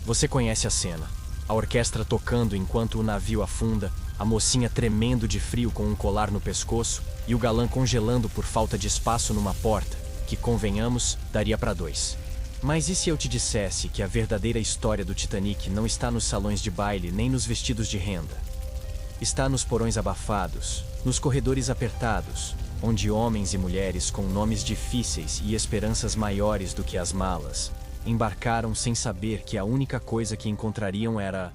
Você conhece a cena. A orquestra tocando enquanto o navio afunda, a mocinha tremendo de frio com um colar no pescoço e o galã congelando por falta de espaço numa porta, que, convenhamos, daria para dois. Mas e se eu te dissesse que a verdadeira história do Titanic não está nos salões de baile nem nos vestidos de renda? Está nos porões abafados, nos corredores apertados, onde homens e mulheres com nomes difíceis e esperanças maiores do que as malas embarcaram sem saber que a única coisa que encontrariam era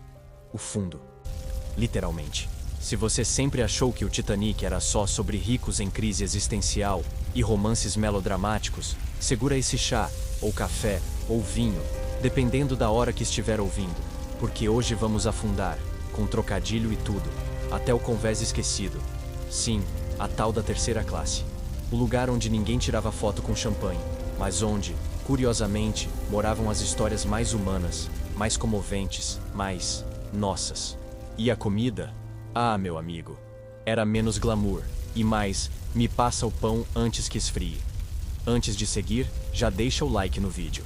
o fundo. Literalmente. Se você sempre achou que o Titanic era só sobre ricos em crise existencial e romances melodramáticos, segura esse chá, ou café, ou vinho, dependendo da hora que estiver ouvindo, porque hoje vamos afundar, com trocadilho e tudo, até o convés esquecido. Sim, a tal da terceira classe. O lugar onde ninguém tirava foto com champanhe, mas onde, curiosamente, moravam as histórias mais humanas, mais comoventes, mais nossas. E a comida? Ah, meu amigo, era menos glamour e mais, me passa o pão antes que esfrie. Antes de seguir, já deixa o like no vídeo.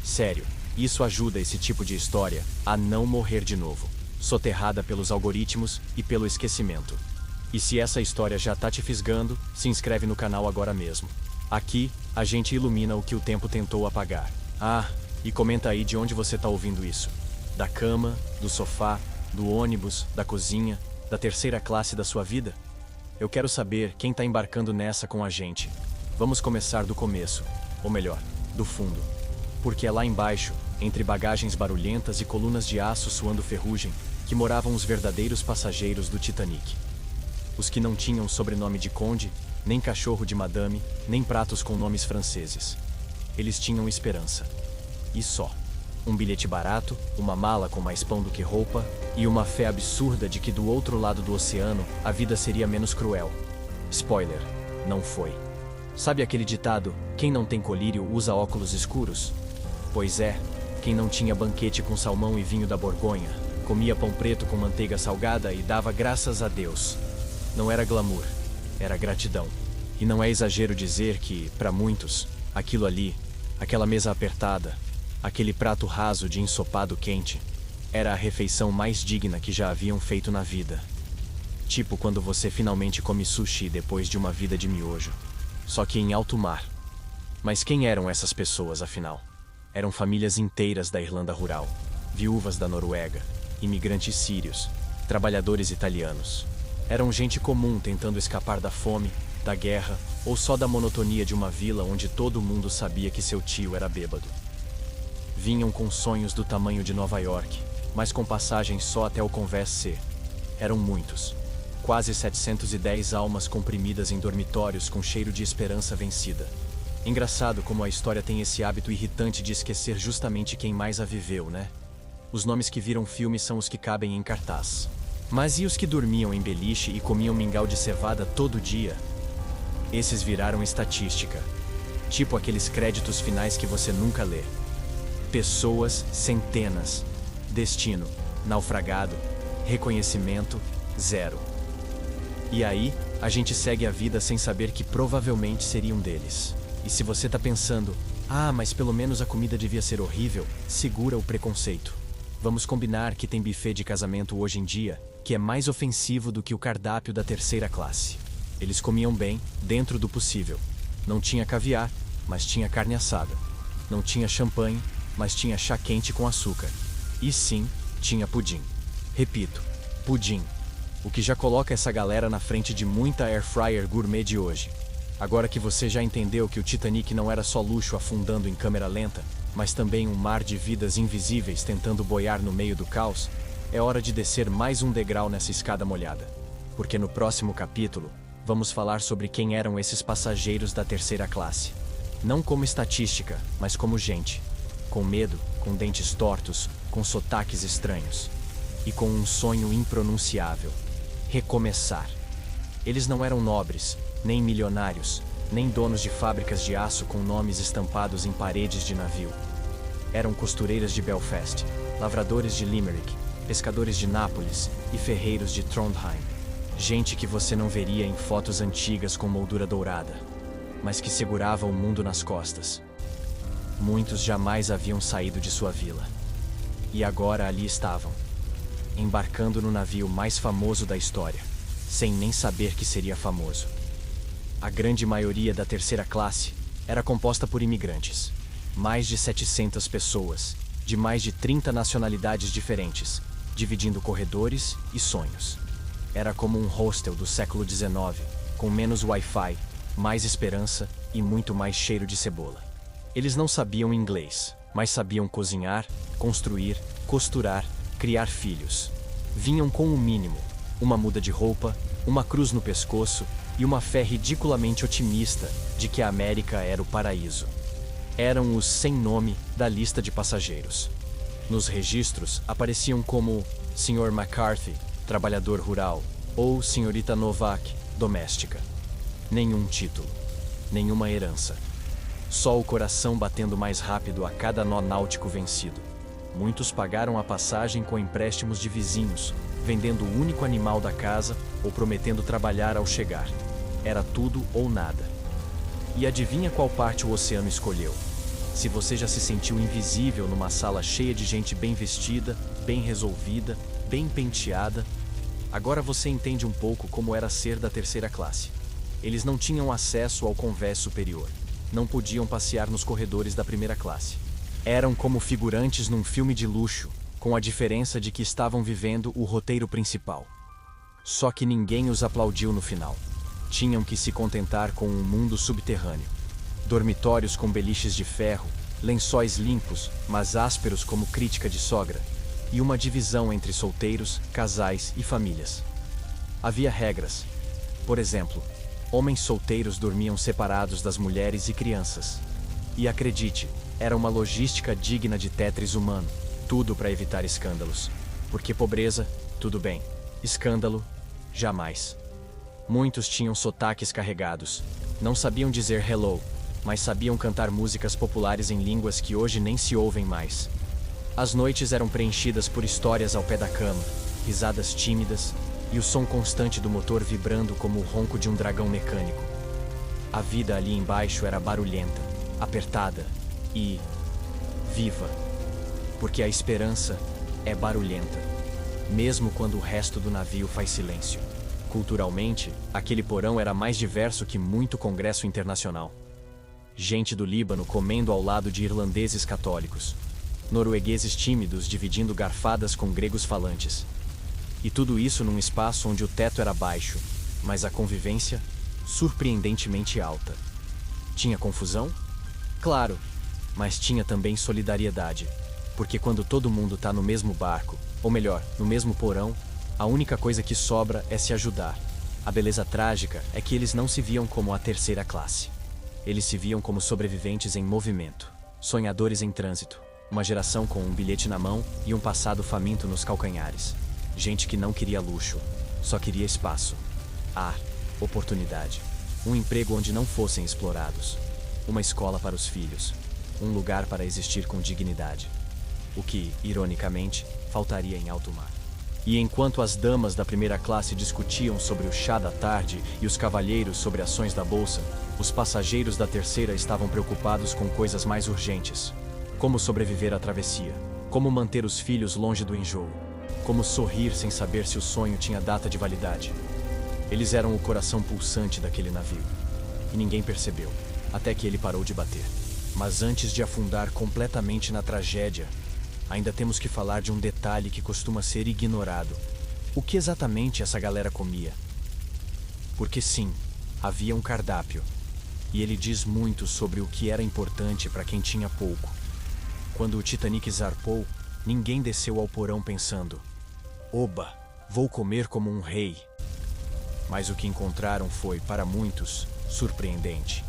Sério, isso ajuda esse tipo de história a não morrer de novo, soterrada pelos algoritmos e pelo esquecimento. E se essa história já tá te fisgando, se inscreve no canal agora mesmo. Aqui, a gente ilumina o que o tempo tentou apagar. Ah, e comenta aí de onde você tá ouvindo isso. Da cama, do sofá, do ônibus, da cozinha, da terceira classe da sua vida? Eu quero saber quem tá embarcando nessa com a gente. Vamos começar do começo, ou melhor, do fundo. Porque é lá embaixo, entre bagagens barulhentas e colunas de aço suando ferrugem, que moravam os verdadeiros passageiros do Titanic. Os que não tinham sobrenome de conde, nem cachorro de madame, nem pratos com nomes franceses. Eles tinham esperança. E só. Um bilhete barato, uma mala com mais pão do que roupa, e uma fé absurda de que do outro lado do oceano a vida seria menos cruel. Spoiler, não foi. Sabe aquele ditado, quem não tem colírio usa óculos escuros? Pois é, quem não tinha banquete com salmão e vinho da Borgonha, comia pão preto com manteiga salgada e dava graças a Deus. Não era glamour, era gratidão. E não é exagero dizer que, para muitos, aquilo ali, aquela mesa apertada, aquele prato raso de ensopado quente, era a refeição mais digna que já haviam feito na vida. Tipo quando você finalmente come sushi depois de uma vida de miojo. Só que em alto mar. Mas quem eram essas pessoas, afinal? Eram famílias inteiras da Irlanda rural, viúvas da Noruega, imigrantes sírios, trabalhadores italianos. Eram gente comum tentando escapar da fome, da guerra ou só da monotonia de uma vila onde todo mundo sabia que seu tio era bêbado. Vinham com sonhos do tamanho de Nova York, mas com passagens só até o Convés C. Eram muitos. Quase 710 almas comprimidas em dormitórios com cheiro de esperança vencida. Engraçado como a história tem esse hábito irritante de esquecer justamente quem mais a viveu, né? Os nomes que viram filme são os que cabem em cartaz. Mas e os que dormiam em beliche e comiam mingau de cevada todo dia? Esses viraram estatística. Tipo aqueles créditos finais que você nunca lê. Pessoas, centenas. Destino, naufragado. Reconhecimento, zero. E aí, a gente segue a vida sem saber que provavelmente seria um deles. E se você tá pensando, ah, mas pelo menos a comida devia ser horrível, segura o preconceito. Vamos combinar que tem buffet de casamento hoje em dia, que é mais ofensivo do que o cardápio da terceira classe. Eles comiam bem, dentro do possível. Não tinha caviar, mas tinha carne assada. Não tinha champanhe, mas tinha chá quente com açúcar. E sim, tinha pudim. Repito, pudim. O que já coloca essa galera na frente de muita air fryer gourmet de hoje. Agora que você já entendeu que o Titanic não era só luxo afundando em câmera lenta, mas também um mar de vidas invisíveis tentando boiar no meio do caos, é hora de descer mais um degrau nessa escada molhada. Porque no próximo capítulo, vamos falar sobre quem eram esses passageiros da terceira classe. Não como estatística, mas como gente. Com medo, com dentes tortos, com sotaques estranhos. E com um sonho impronunciável. Recomeçar. Eles não eram nobres, nem milionários, nem donos de fábricas de aço com nomes estampados em paredes de navio. Eram costureiras de Belfast, lavradores de Limerick, pescadores de Nápoles e ferreiros de Trondheim. Gente que você não veria em fotos antigas com moldura dourada, mas que segurava o mundo nas costas. Muitos jamais haviam saído de sua vila. E agora ali estavam, embarcando no navio mais famoso da história, sem nem saber que seria famoso. A grande maioria da terceira classe era composta por imigrantes. Mais de 700 pessoas, de mais de 30 nacionalidades diferentes, dividindo corredores e sonhos. Era como um hostel do século XIX, com menos Wi-Fi, mais esperança e muito mais cheiro de cebola. Eles não sabiam inglês, mas sabiam cozinhar, construir, costurar, criar filhos. Vinham com o mínimo: uma muda de roupa, uma cruz no pescoço e uma fé ridiculamente otimista de que a América era o paraíso. Eram os sem nome da lista de passageiros. Nos registros apareciam como Sr. McCarthy, trabalhador rural, ou Senhorita Novak, doméstica. Nenhum título, nenhuma herança. Só o coração batendo mais rápido a cada nó náutico vencido. Muitos pagaram a passagem com empréstimos de vizinhos, vendendo o único animal da casa ou prometendo trabalhar ao chegar. Era tudo ou nada. E adivinha qual parte o oceano escolheu? Se você já se sentiu invisível numa sala cheia de gente bem vestida, bem resolvida, bem penteada, agora você entende um pouco como era ser da terceira classe. Eles não tinham acesso ao convés superior. Não podiam passear nos corredores da primeira classe. Eram como figurantes num filme de luxo, com a diferença de que estavam vivendo o roteiro principal. Só que ninguém os aplaudiu no final. Tinham que se contentar com um mundo subterrâneo. Dormitórios com beliches de ferro, lençóis limpos, mas ásperos como crítica de sogra, e uma divisão entre solteiros, casais e famílias. Havia regras. Por exemplo, homens solteiros dormiam separados das mulheres e crianças. E acredite, era uma logística digna de Tetris humano. Tudo para evitar escândalos. Porque pobreza, tudo bem. Escândalo, jamais. Muitos tinham sotaques carregados. Não sabiam dizer hello, mas sabiam cantar músicas populares em línguas que hoje nem se ouvem mais. As noites eram preenchidas por histórias ao pé da cama, risadas tímidas e o som constante do motor vibrando como o ronco de um dragão mecânico. A vida ali embaixo era barulhenta, apertada e viva. Porque a esperança é barulhenta, mesmo quando o resto do navio faz silêncio. Culturalmente, aquele porão era mais diverso que muito congresso internacional. Gente do Líbano comendo ao lado de irlandeses católicos. Noruegueses tímidos dividindo garfadas com gregos falantes. E tudo isso num espaço onde o teto era baixo, mas a convivência surpreendentemente alta. Tinha confusão? Claro, mas tinha também solidariedade. Porque quando todo mundo tá no mesmo barco, ou melhor, no mesmo porão, a única coisa que sobra é se ajudar. A beleza trágica é que eles não se viam como a terceira classe. Eles se viam como sobreviventes em movimento, sonhadores em trânsito, uma geração com um bilhete na mão e um passado faminto nos calcanhares. Gente que não queria luxo, só queria espaço, ar, oportunidade, um emprego onde não fossem explorados, uma escola para os filhos, um lugar para existir com dignidade. O que, ironicamente, faltaria em alto mar. E enquanto as damas da primeira classe discutiam sobre o chá da tarde e os cavalheiros sobre ações da bolsa, os passageiros da terceira estavam preocupados com coisas mais urgentes. Como sobreviver à travessia, como manter os filhos longe do enjoo, como sorrir sem saber se o sonho tinha data de validade. Eles eram o coração pulsante daquele navio. E ninguém percebeu, até que ele parou de bater. Mas antes de afundar completamente na tragédia, ainda temos que falar de um detalhe que costuma ser ignorado. O que exatamente essa galera comia? Porque sim, havia um cardápio. E ele diz muito sobre o que era importante para quem tinha pouco. Quando o Titanic zarpou, ninguém desceu ao porão pensando: "Oba, vou comer como um rei." Mas o que encontraram foi, para muitos, surpreendente.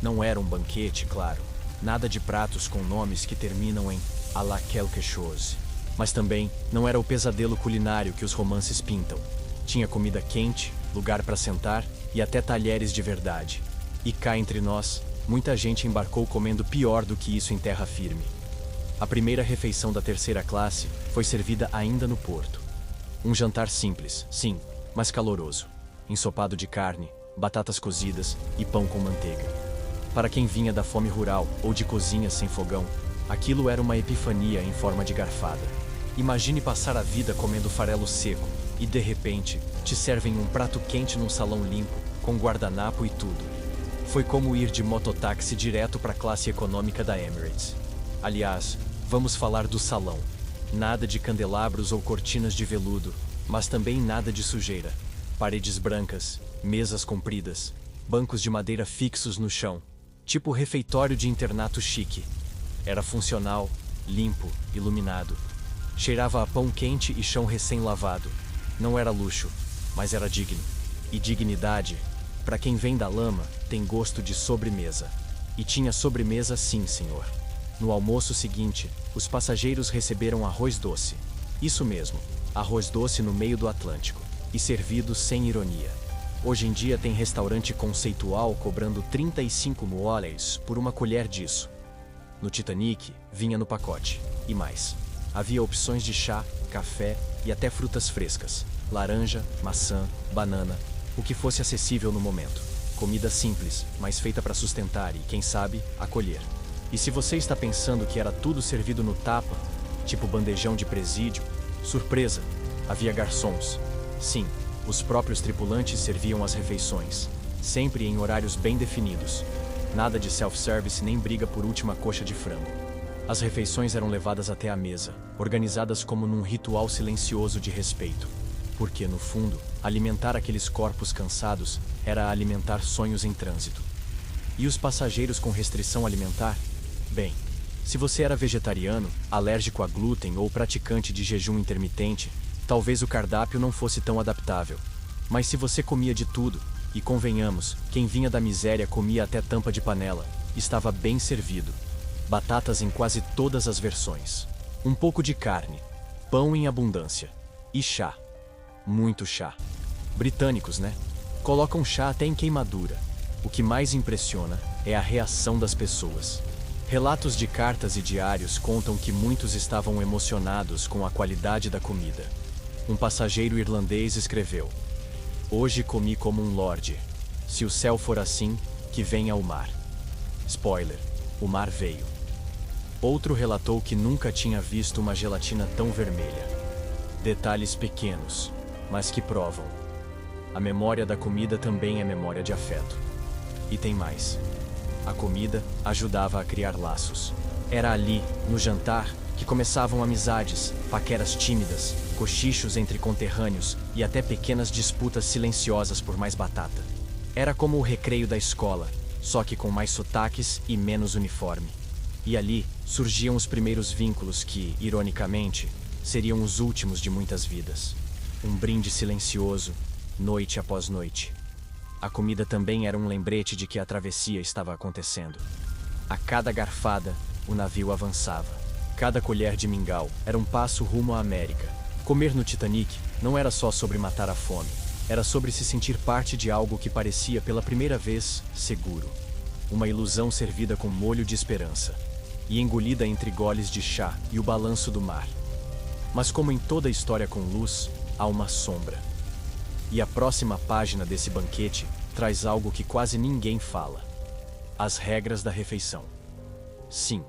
Não era um banquete, claro. Nada de pratos com nomes que terminam em à la quelque chose. Mas também não era o pesadelo culinário que os romances pintam. Tinha comida quente, lugar para sentar e até talheres de verdade. E cá entre nós, muita gente embarcou comendo pior do que isso em terra firme. A primeira refeição da terceira classe foi servida ainda no porto. Um jantar simples, sim, mas caloroso. Ensopado de carne, batatas cozidas e pão com manteiga. Para quem vinha da fome rural ou de cozinhas sem fogão, Aquilo era uma epifania em forma de garfada. Imagine passar a vida comendo farelo seco e, de repente, te servem um prato quente num salão limpo, com guardanapo e tudo. Foi como ir de mototáxi direto para a classe econômica da Emirates. Aliás, vamos falar do salão. Nada de candelabros ou cortinas de veludo, mas também nada de sujeira. Paredes brancas, mesas compridas, bancos de madeira fixos no chão, tipo refeitório de internato chique. Era funcional, limpo, iluminado. Cheirava a pão quente e chão recém-lavado. Não era luxo, mas era digno. E dignidade, para quem vem da lama, tem gosto de sobremesa. E tinha sobremesa sim, senhor. No almoço seguinte, os passageiros receberam arroz doce. Isso mesmo, arroz doce no meio do Atlântico. E servido sem ironia. Hoje em dia tem restaurante conceitual cobrando 35 USD por uma colher disso. No Titanic, vinha no pacote. E mais. Havia opções de chá, café e até frutas frescas. Laranja, maçã, banana, o que fosse acessível no momento. Comida simples, mas feita para sustentar e, quem sabe, acolher. E se você está pensando que era tudo servido no tapa, tipo bandejão de presídio, surpresa, havia garçons. Sim, os próprios tripulantes serviam as refeições, sempre em horários bem definidos. Nada de self-service nem briga por última coxa de frango. As refeições eram levadas até a mesa, organizadas como num ritual silencioso de respeito. Porque, no fundo, alimentar aqueles corpos cansados era alimentar sonhos em trânsito. E os passageiros com restrição alimentar? Bem, se você era vegetariano, alérgico a glúten ou praticante de jejum intermitente, talvez o cardápio não fosse tão adaptável. Mas se você comia de tudo, e convenhamos, quem vinha da miséria comia até tampa de panela, estava bem servido. Batatas em quase todas as versões. Um pouco de carne, pão em abundância. E chá. Muito chá. Britânicos, né? Colocam chá até em queimadura. O que mais impressiona é a reação das pessoas. Relatos de cartas e diários contam que muitos estavam emocionados com a qualidade da comida. Um passageiro irlandês escreveu: "Hoje comi como um lorde. Se o céu for assim, que venha o mar." Spoiler: o mar veio. Outro relatou que nunca tinha visto uma gelatina tão vermelha. Detalhes pequenos, mas que provam. A memória da comida também é memória de afeto. E tem mais. A comida ajudava a criar laços. Era ali, no jantar, que começavam amizades, paqueras tímidas, cochichos entre conterrâneos e até pequenas disputas silenciosas por mais batata. Era como o recreio da escola, só que com mais sotaques e menos uniforme. E ali surgiam os primeiros vínculos que, ironicamente, seriam os últimos de muitas vidas. Um brinde silencioso, noite após noite. A comida também era um lembrete de que a travessia estava acontecendo. A cada garfada, o navio avançava. Cada colher de mingau era um passo rumo à América. Comer no Titanic não era só sobre matar a fome. Era sobre se sentir parte de algo que parecia pela primeira vez seguro. Uma ilusão servida com molho de esperança. E engolida entre goles de chá e o balanço do mar. Mas como em toda história com luz, há uma sombra. E a próxima página desse banquete traz algo que quase ninguém fala. As regras da refeição. Sim,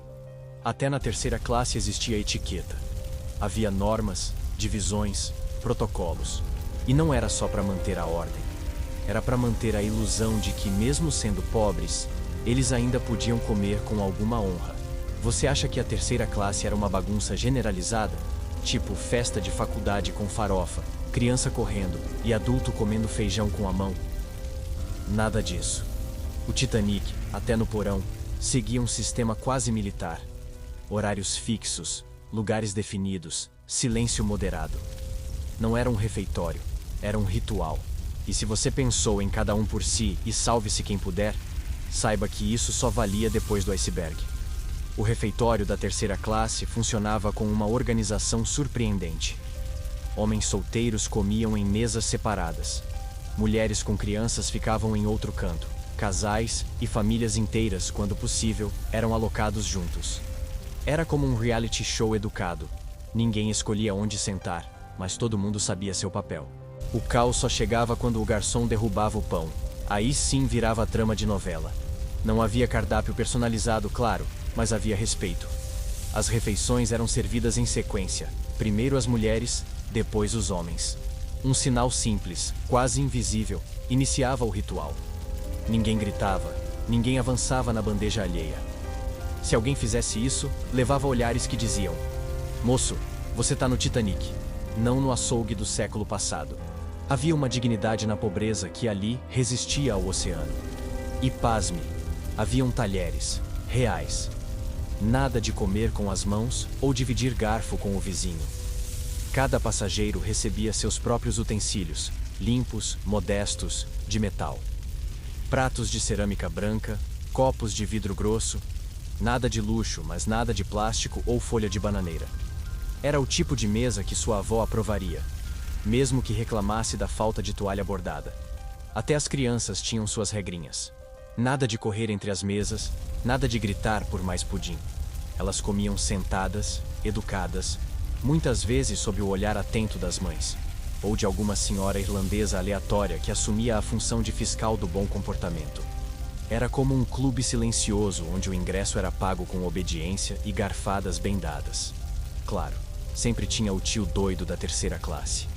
até na terceira classe existia etiqueta. Havia normas, divisões, protocolos. E não era só para manter a ordem. Era para manter a ilusão de que, mesmo sendo pobres, eles ainda podiam comer com alguma honra. Você acha que a terceira classe era uma bagunça generalizada? Tipo festa de faculdade com farofa, criança correndo e adulto comendo feijão com a mão? Nada disso. O Titanic, até no porão, seguia um sistema quase militar. Horários fixos, lugares definidos, silêncio moderado. Não era um refeitório, era um ritual. E se você pensou em cada um por si e salve-se quem puder, saiba que isso só valia depois do iceberg. O refeitório da terceira classe funcionava com uma organização surpreendente. Homens solteiros comiam em mesas separadas. Mulheres com crianças ficavam em outro canto. Casais e famílias inteiras, quando possível, eram alocados juntos. Era como um reality show educado. Ninguém escolhia onde sentar, mas todo mundo sabia seu papel. O caos só chegava quando o garçom derrubava o pão. Aí sim virava trama de novela. Não havia cardápio personalizado, claro, mas havia respeito. As refeições eram servidas em sequência, primeiro as mulheres, depois os homens. Um sinal simples, quase invisível, iniciava o ritual. Ninguém gritava, ninguém avançava na bandeja alheia. Se alguém fizesse isso, levava olhares que diziam: "Moço, você tá no Titanic, não no açougue do século passado." Havia uma dignidade na pobreza que ali resistia ao oceano. E pasme, haviam talheres, reais. Nada de comer com as mãos ou dividir garfo com o vizinho. Cada passageiro recebia seus próprios utensílios, limpos, modestos, de metal. Pratos de cerâmica branca, copos de vidro grosso, nada de luxo, mas nada de plástico ou folha de bananeira. Era o tipo de mesa que sua avó aprovaria, mesmo que reclamasse da falta de toalha bordada. Até as crianças tinham suas regrinhas. Nada de correr entre as mesas, nada de gritar por mais pudim. Elas comiam sentadas, educadas, muitas vezes sob o olhar atento das mães, ou de alguma senhora irlandesa aleatória que assumia a função de fiscal do bom comportamento. Era como um clube silencioso onde o ingresso era pago com obediência e garfadas bem dadas. Claro, sempre tinha o tio doido da terceira classe.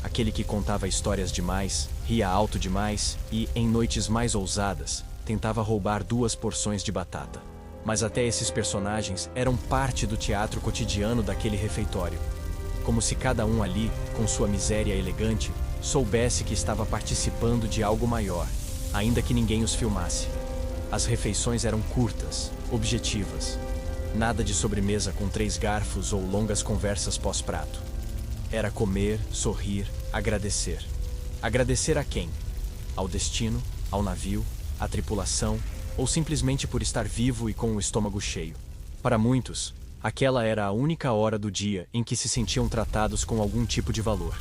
Aquele que contava histórias demais, ria alto demais e, em noites mais ousadas, tentava roubar 2 porções de batata. Mas até esses personagens eram parte do teatro cotidiano daquele refeitório. Como se cada um ali, com sua miséria elegante, soubesse que estava participando de algo maior, ainda que ninguém os filmasse. As refeições eram curtas, objetivas. Nada de sobremesa com 3 garfos ou longas conversas pós-prato. Era comer, sorrir, agradecer. Agradecer a quem? Ao destino, ao navio, à tripulação, ou simplesmente por estar vivo e com o estômago cheio. Para muitos, aquela era a única hora do dia em que se sentiam tratados com algum tipo de valor,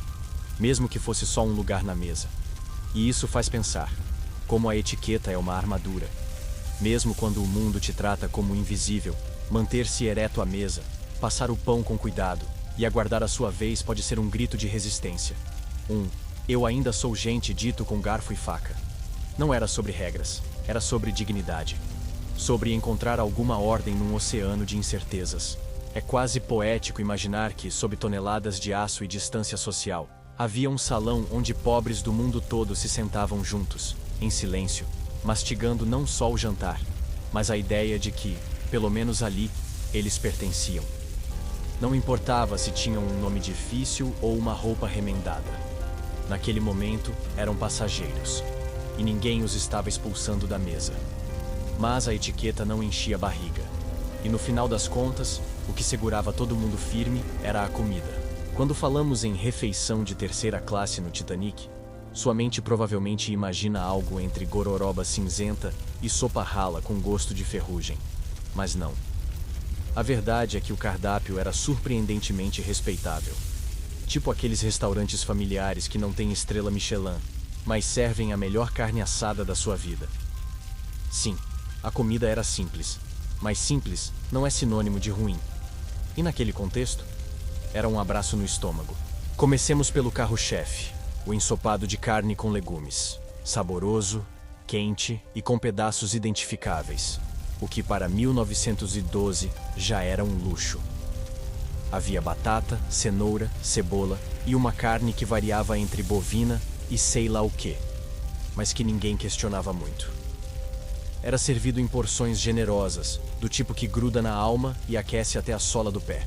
mesmo que fosse só um lugar na mesa. E isso faz pensar, como a etiqueta é uma armadura. Mesmo quando o mundo te trata como invisível, manter-se ereto à mesa, passar o pão com cuidado e aguardar a sua vez pode ser um grito de resistência. Eu ainda sou gente dito com garfo e faca. Não era sobre regras, era sobre dignidade. Sobre encontrar alguma ordem num oceano de incertezas. É quase poético imaginar que, sob toneladas de aço e distância social, havia um salão onde pobres do mundo todo se sentavam juntos, em silêncio, mastigando não só o jantar, mas a ideia de que, pelo menos ali, eles pertenciam. Não importava se tinham um nome difícil ou uma roupa remendada. Naquele momento, eram passageiros, e ninguém os estava expulsando da mesa. Mas a etiqueta não enchia a barriga. E no final das contas, o que segurava todo mundo firme era a comida. Quando falamos em refeição de terceira classe no Titanic, sua mente provavelmente imagina algo entre gororoba cinzenta e sopa rala com gosto de ferrugem. Mas não. A verdade é que o cardápio era surpreendentemente respeitável. Tipo aqueles restaurantes familiares que não têm estrela Michelin, mas servem a melhor carne assada da sua vida. Sim, a comida era simples, mas simples não é sinônimo de ruim. E naquele contexto, era um abraço no estômago. Comecemos pelo carro-chefe, o ensopado de carne com legumes. Saboroso, quente e com pedaços identificáveis, o que para 1912 já era um luxo. Havia batata, cenoura, cebola e uma carne que variava entre bovina e sei lá o quê, mas que ninguém questionava muito. Era servido em porções generosas, do tipo que gruda na alma e aquece até a sola do pé.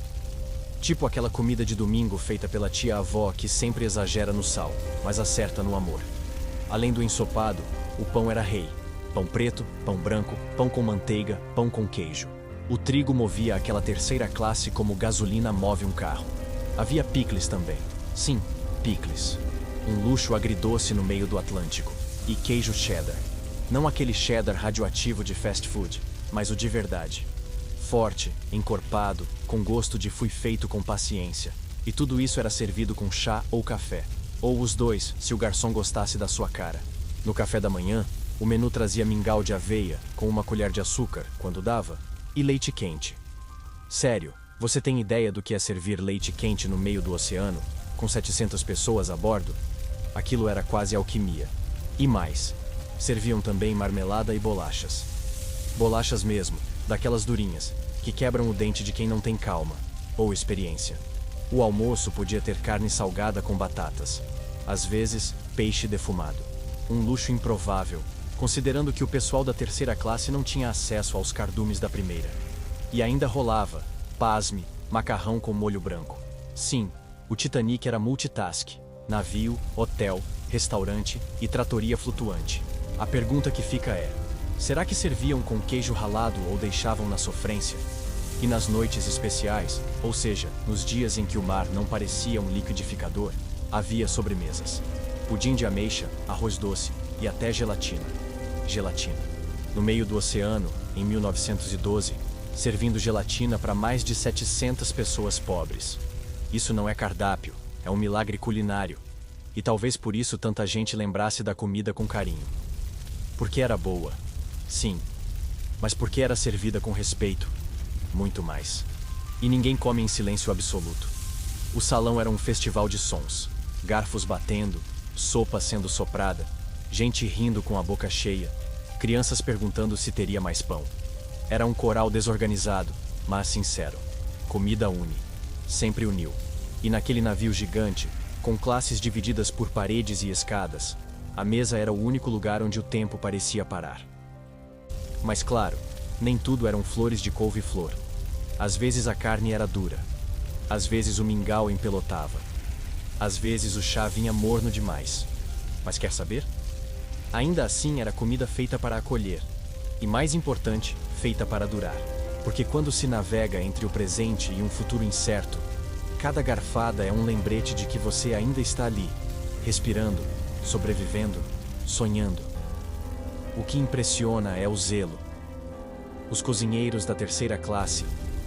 Tipo aquela comida de domingo feita pela tia-avó que sempre exagera no sal, mas acerta no amor. Além do ensopado, o pão era rei. Pão preto, pão branco, pão com manteiga, pão com queijo. O trigo movia aquela terceira classe como gasolina move um carro. Havia picles também. Sim, picles. Um luxo agridoce no meio do Atlântico. E queijo cheddar. Não aquele cheddar radioativo de fast food, mas o de verdade. Forte, encorpado, com gosto de fui feito com paciência. E tudo isso era servido com chá ou café. Ou os dois, se o garçom gostasse da sua cara. No café da manhã, o menu trazia mingau de aveia, com uma colher de açúcar, quando dava, e leite quente. Sério, você tem ideia do que é servir leite quente no meio do oceano, com 700 pessoas a bordo? Aquilo era quase alquimia. E mais, serviam também marmelada e bolachas. Bolachas mesmo, daquelas durinhas, que que quebram o dente de quem não tem calma ou experiência. O almoço podia ter carne salgada com batatas, às vezes peixe defumado. Um luxo improvável, considerando que o pessoal da terceira classe não tinha acesso aos cardumes da primeira. E ainda rolava, pasme, macarrão com molho branco. Sim, o Titanic era multitask: navio, hotel, restaurante e tratoria flutuante. A pergunta que fica é: será que serviam com queijo ralado ou deixavam na sofrência? E nas noites especiais, ou seja, nos dias em que o mar não parecia um liquidificador, havia sobremesas. Pudim de ameixa, arroz doce e até gelatina. Gelatina. No meio do oceano, em 1912, servindo gelatina para mais de 700 pessoas pobres. Isso não é cardápio, é um milagre culinário. E talvez por isso tanta gente lembrasse da comida com carinho. Porque era boa, sim, mas porque era servida com respeito, muito mais. E ninguém come em silêncio absoluto. O salão era um festival de sons, garfos batendo, sopa sendo soprada, gente rindo com a boca cheia, crianças perguntando se teria mais pão. Era um coral desorganizado, mas sincero. Comida une, sempre uniu. E naquele navio gigante, com classes divididas por paredes e escadas, a mesa era o único lugar onde o tempo parecia parar. Mas claro, nem tudo eram flores de couve-flor. Às vezes a carne era dura. Às vezes o mingau empelotava. Às vezes o chá vinha morno demais. Mas quer saber? Ainda assim era comida feita para acolher. E mais importante, feita para durar. Porque quando se navega entre o presente e um futuro incerto, cada garfada é um lembrete de que você ainda está ali, respirando, sobrevivendo, sonhando. O que impressiona é o zelo. Os cozinheiros da terceira classe,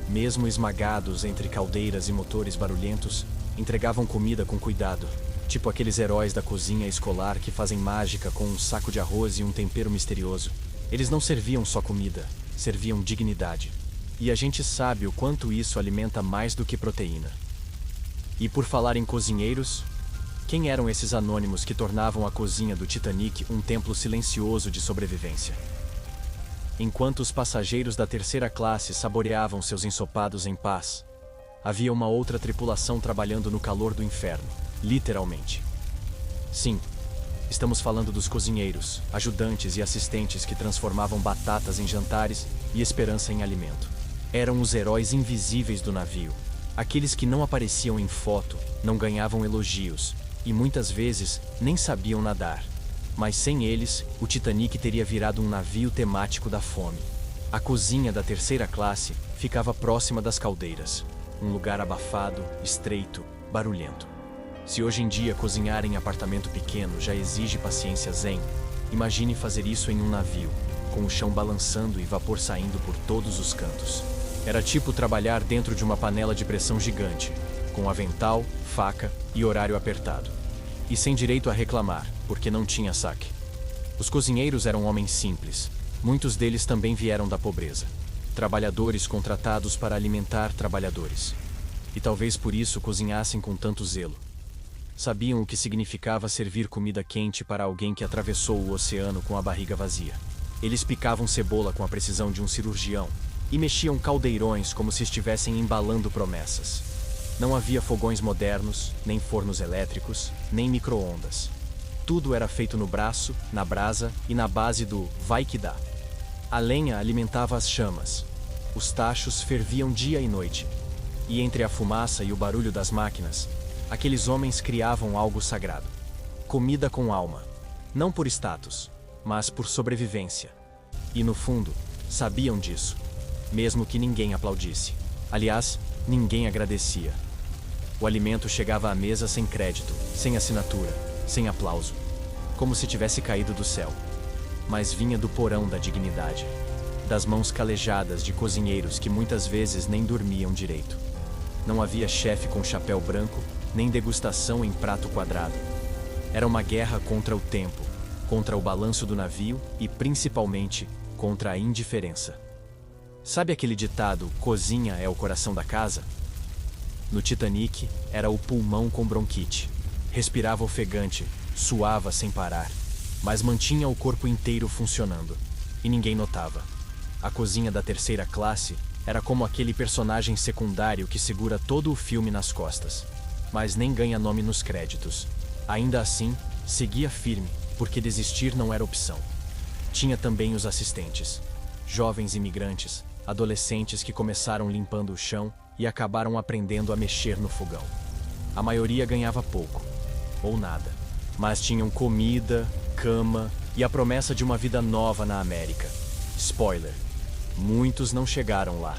mesmo esmagados entre caldeiras e motores barulhentos, entregavam comida com cuidado, tipo aqueles heróis da cozinha escolar que fazem mágica com um saco de arroz e um tempero misterioso. Eles não serviam só comida, serviam dignidade. E a gente sabe o quanto isso alimenta mais do que proteína. E por falar em cozinheiros, quem eram esses anônimos que tornavam a cozinha do Titanic um templo silencioso de sobrevivência? Enquanto os passageiros da terceira classe saboreavam seus ensopados em paz, havia uma outra tripulação trabalhando no calor do inferno, literalmente. Sim, estamos falando dos cozinheiros, ajudantes e assistentes que transformavam batatas em jantares e esperança em alimento. Eram os heróis invisíveis do navio, aqueles que não apareciam em foto, não ganhavam elogios e muitas vezes nem sabiam nadar. Mas sem eles, o Titanic teria virado um navio temático da fome. A cozinha da terceira classe ficava próxima das caldeiras, um lugar abafado, estreito, barulhento. Se hoje em dia cozinhar em apartamento pequeno já exige paciência zen, imagine fazer isso em um navio, com o chão balançando e vapor saindo por todos os cantos. Era tipo trabalhar dentro de uma panela de pressão gigante, com avental, faca e horário apertado. E sem direito a reclamar, porque não tinha saque. Os cozinheiros eram homens simples, muitos deles também vieram da pobreza. Trabalhadores contratados para alimentar trabalhadores. E talvez por isso cozinhassem com tanto zelo. Sabiam o que significava servir comida quente para alguém que atravessou o oceano com a barriga vazia. Eles picavam cebola com a precisão de um cirurgião e mexiam caldeirões como se estivessem embalando promessas. Não havia fogões modernos, nem fornos elétricos, nem micro-ondas. Tudo era feito no braço, na brasa e na base do vai que dá. A lenha alimentava as chamas. Os tachos ferviam dia e noite. E entre a fumaça e o barulho das máquinas, aqueles homens criavam algo sagrado. Comida com alma. Não por status, mas por sobrevivência. E no fundo, sabiam disso. Mesmo que ninguém aplaudisse. Aliás, ninguém agradecia. O alimento chegava à mesa sem crédito, sem assinatura, sem aplauso. Como se tivesse caído do céu. Mas vinha do porão da dignidade. Das mãos calejadas de cozinheiros que muitas vezes nem dormiam direito. Não havia chefe com chapéu branco, nem degustação em prato quadrado. Era uma guerra contra o tempo, contra o balanço do navio e, principalmente, contra a indiferença. Sabe aquele ditado, cozinha é o coração da casa? No Titanic, era o pulmão com bronquite. Respirava ofegante, suava sem parar, mas mantinha o corpo inteiro funcionando. E ninguém notava. A cozinha da terceira classe Era como aquele personagem secundário que segura todo o filme nas costas, mas nem ganha nome nos créditos. Ainda assim, seguia firme, porque desistir não era opção. Tinha também os assistentes, jovens imigrantes, adolescentes que começaram limpando o chão e acabaram aprendendo a mexer no fogão. A maioria ganhava pouco, ou nada, mas tinham comida, cama e a promessa de uma vida nova na América. Spoiler: muitos não chegaram lá,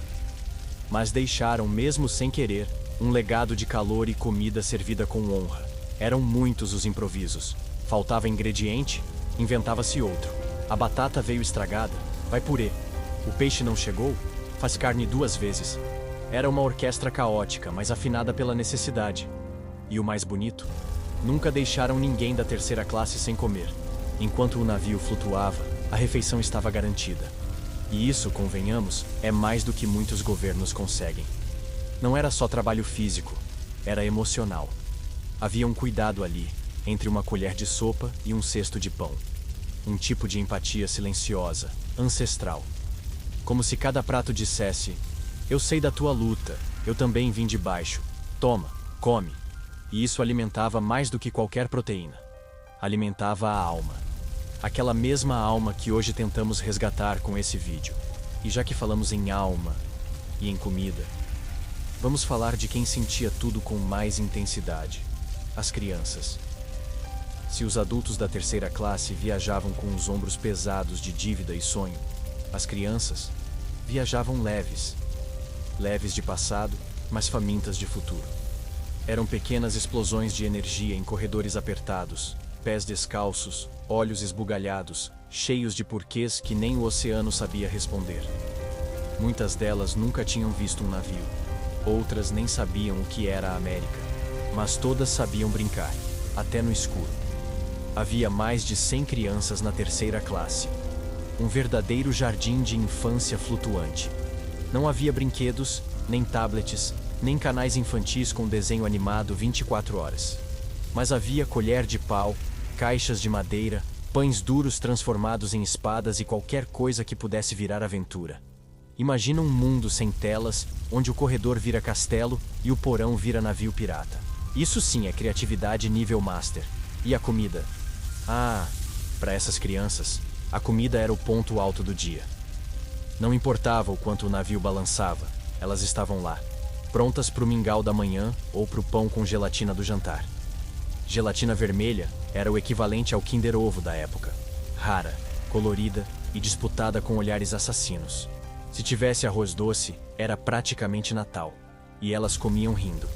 mas deixaram, mesmo sem querer, um legado de calor e comida servida com honra. Eram muitos os improvisos. Faltava ingrediente, inventava-se outro. A batata veio estragada, vai purê. O peixe não chegou, faz carne 2 vezes. Era uma orquestra caótica, mas afinada pela necessidade. E o mais bonito? Nunca deixaram ninguém da terceira classe sem comer. Enquanto o navio flutuava, a refeição estava garantida. E isso, convenhamos, é mais do que muitos governos conseguem. Não era só trabalho físico, era emocional. Havia um cuidado ali, entre uma colher de sopa e um cesto de pão. Um tipo de empatia silenciosa, ancestral. Como se cada prato dissesse: eu sei da tua luta, eu também vim de baixo. Toma, come. E isso alimentava mais do que qualquer proteína. Alimentava a alma. Aquela mesma alma que hoje tentamos resgatar com esse vídeo. E já que falamos em alma e em comida, vamos falar de quem sentia tudo com mais intensidade: as crianças. Se os adultos da terceira classe viajavam com os ombros pesados de dívida e sonho, as crianças viajavam leves. Leves de passado, mas famintas de futuro. Eram pequenas explosões de energia em corredores apertados, pés descalços, olhos esbugalhados, cheios de porquês que nem o oceano sabia responder. Muitas delas nunca tinham visto um navio. Outras nem sabiam o que era a América. Mas todas sabiam brincar, até no escuro. Havia mais de 100 crianças na terceira classe. Um verdadeiro jardim de infância flutuante. Não havia brinquedos, nem tablets, nem canais infantis com desenho animado 24 horas. Mas havia colher de pau, caixas de madeira, pães duros transformados em espadas e qualquer coisa que pudesse virar aventura. Imagina um mundo sem telas, onde o corredor vira castelo e o porão vira navio pirata. Isso sim é criatividade nível master. E a comida? Ah, para essas crianças, a comida era o ponto alto do dia. Não importava o quanto o navio balançava, elas estavam lá, prontas para o mingau da manhã ou para o pão com gelatina do jantar. Gelatina vermelha era o equivalente ao Kinder Ovo da época. Rara, colorida e disputada com olhares assassinos. Se tivesse arroz doce, era praticamente Natal. E elas comiam rindo.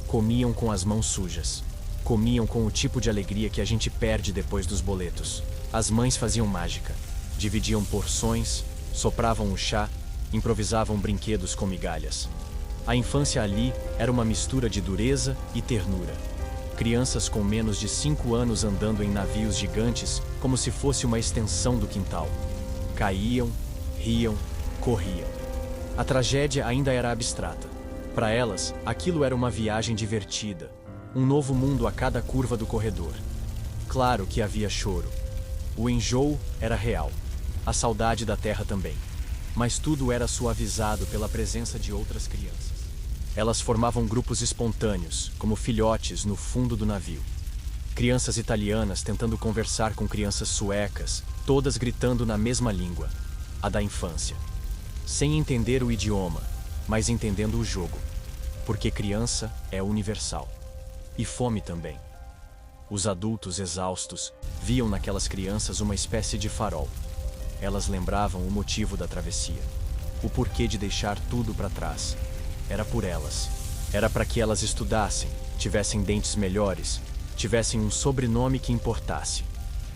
Comiam com as mãos sujas. Comiam com o tipo de alegria que a gente perde depois dos boletos. As mães faziam mágica. Dividiam porções, sopravam o chá, improvisavam brinquedos com migalhas. A infância ali era uma mistura de dureza e ternura. Crianças com menos de 5 anos andando em navios gigantes como se fosse uma extensão do quintal. Caíam, riam, corriam. A tragédia ainda era abstrata. Para elas, aquilo era uma viagem divertida, um novo mundo a cada curva do corredor. Claro que havia choro. O enjoo era real, a saudade da terra também. Mas tudo era suavizado pela presença de outras crianças. Elas formavam grupos espontâneos, como filhotes no fundo do navio. Crianças italianas tentando conversar com crianças suecas, todas gritando na mesma língua, a da infância. Sem entender o idioma, mas entendendo o jogo. Porque criança é universal. E fome também. Os adultos exaustos viam naquelas crianças uma espécie de farol. Elas lembravam o motivo da travessia, o porquê de deixar tudo para trás. Era por elas. Era para que elas estudassem, tivessem dentes melhores, tivessem um sobrenome que importasse.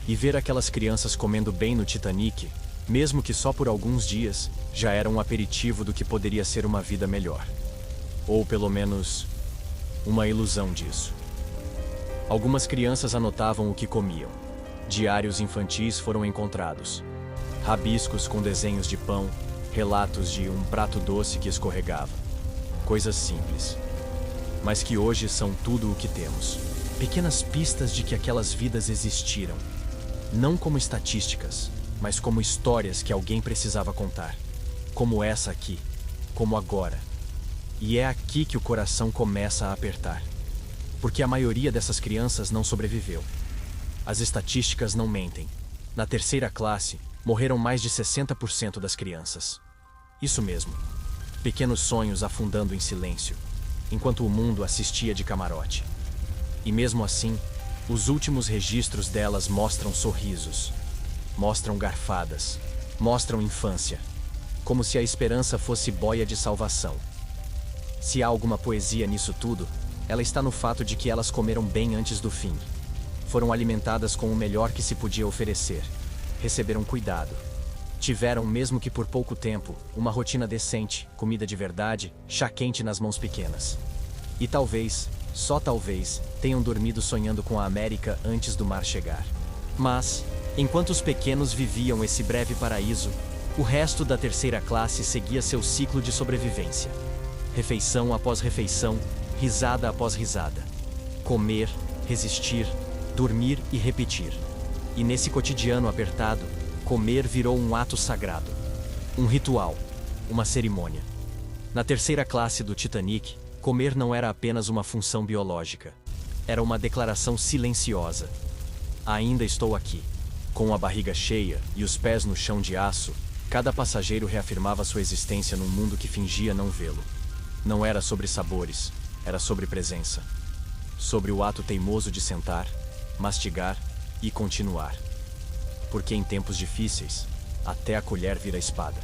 E ver aquelas crianças comendo bem no Titanic, mesmo que só por alguns dias, já era um aperitivo do que poderia ser uma vida melhor. Ou pelo menos, uma ilusão disso. Algumas crianças anotavam o que comiam. Diários infantis foram encontrados. Rabiscos com desenhos de pão, relatos de um prato doce que escorregava. Coisas simples, mas que hoje são tudo o que temos. Pequenas pistas de que aquelas vidas existiram. Não como estatísticas, mas como histórias que alguém precisava contar. Como essa aqui. como agora. E é aqui que o coração começa a apertar. Porque a maioria dessas crianças não sobreviveu. As estatísticas não mentem. Na terceira classe, morreram mais de 60% das crianças. Isso mesmo. Pequenos sonhos afundando em silêncio, enquanto o mundo assistia de camarote. E mesmo assim, os últimos registros delas mostram sorrisos, mostram garfadas, mostram infância, como se a esperança fosse boia de salvação. Se há alguma poesia nisso tudo, ela está no fato de que elas comeram bem antes do fim. Foram alimentadas com o melhor que se podia oferecer. Receberam cuidado. Tiveram, mesmo que por pouco tempo, uma rotina decente, comida de verdade, chá quente nas mãos pequenas. E talvez, só talvez, tenham dormido sonhando com a América antes do mar chegar. Mas, enquanto os pequenos viviam esse breve paraíso, o resto da terceira classe seguia seu ciclo de sobrevivência. Refeição após refeição, risada após risada. Comer, resistir, dormir e repetir. E nesse cotidiano apertado, comer virou um ato sagrado. Um ritual. Uma cerimônia. Na terceira classe do Titanic, comer não era apenas uma função biológica. Era uma declaração silenciosa. Ainda estou aqui. Com a barriga cheia e os pés no chão de aço, cada passageiro reafirmava sua existência num mundo que fingia não vê-lo. Não era sobre sabores, era sobre presença. Sobre o ato teimoso de sentar, mastigar e continuar. Porque em tempos difíceis, até a colher vira espada.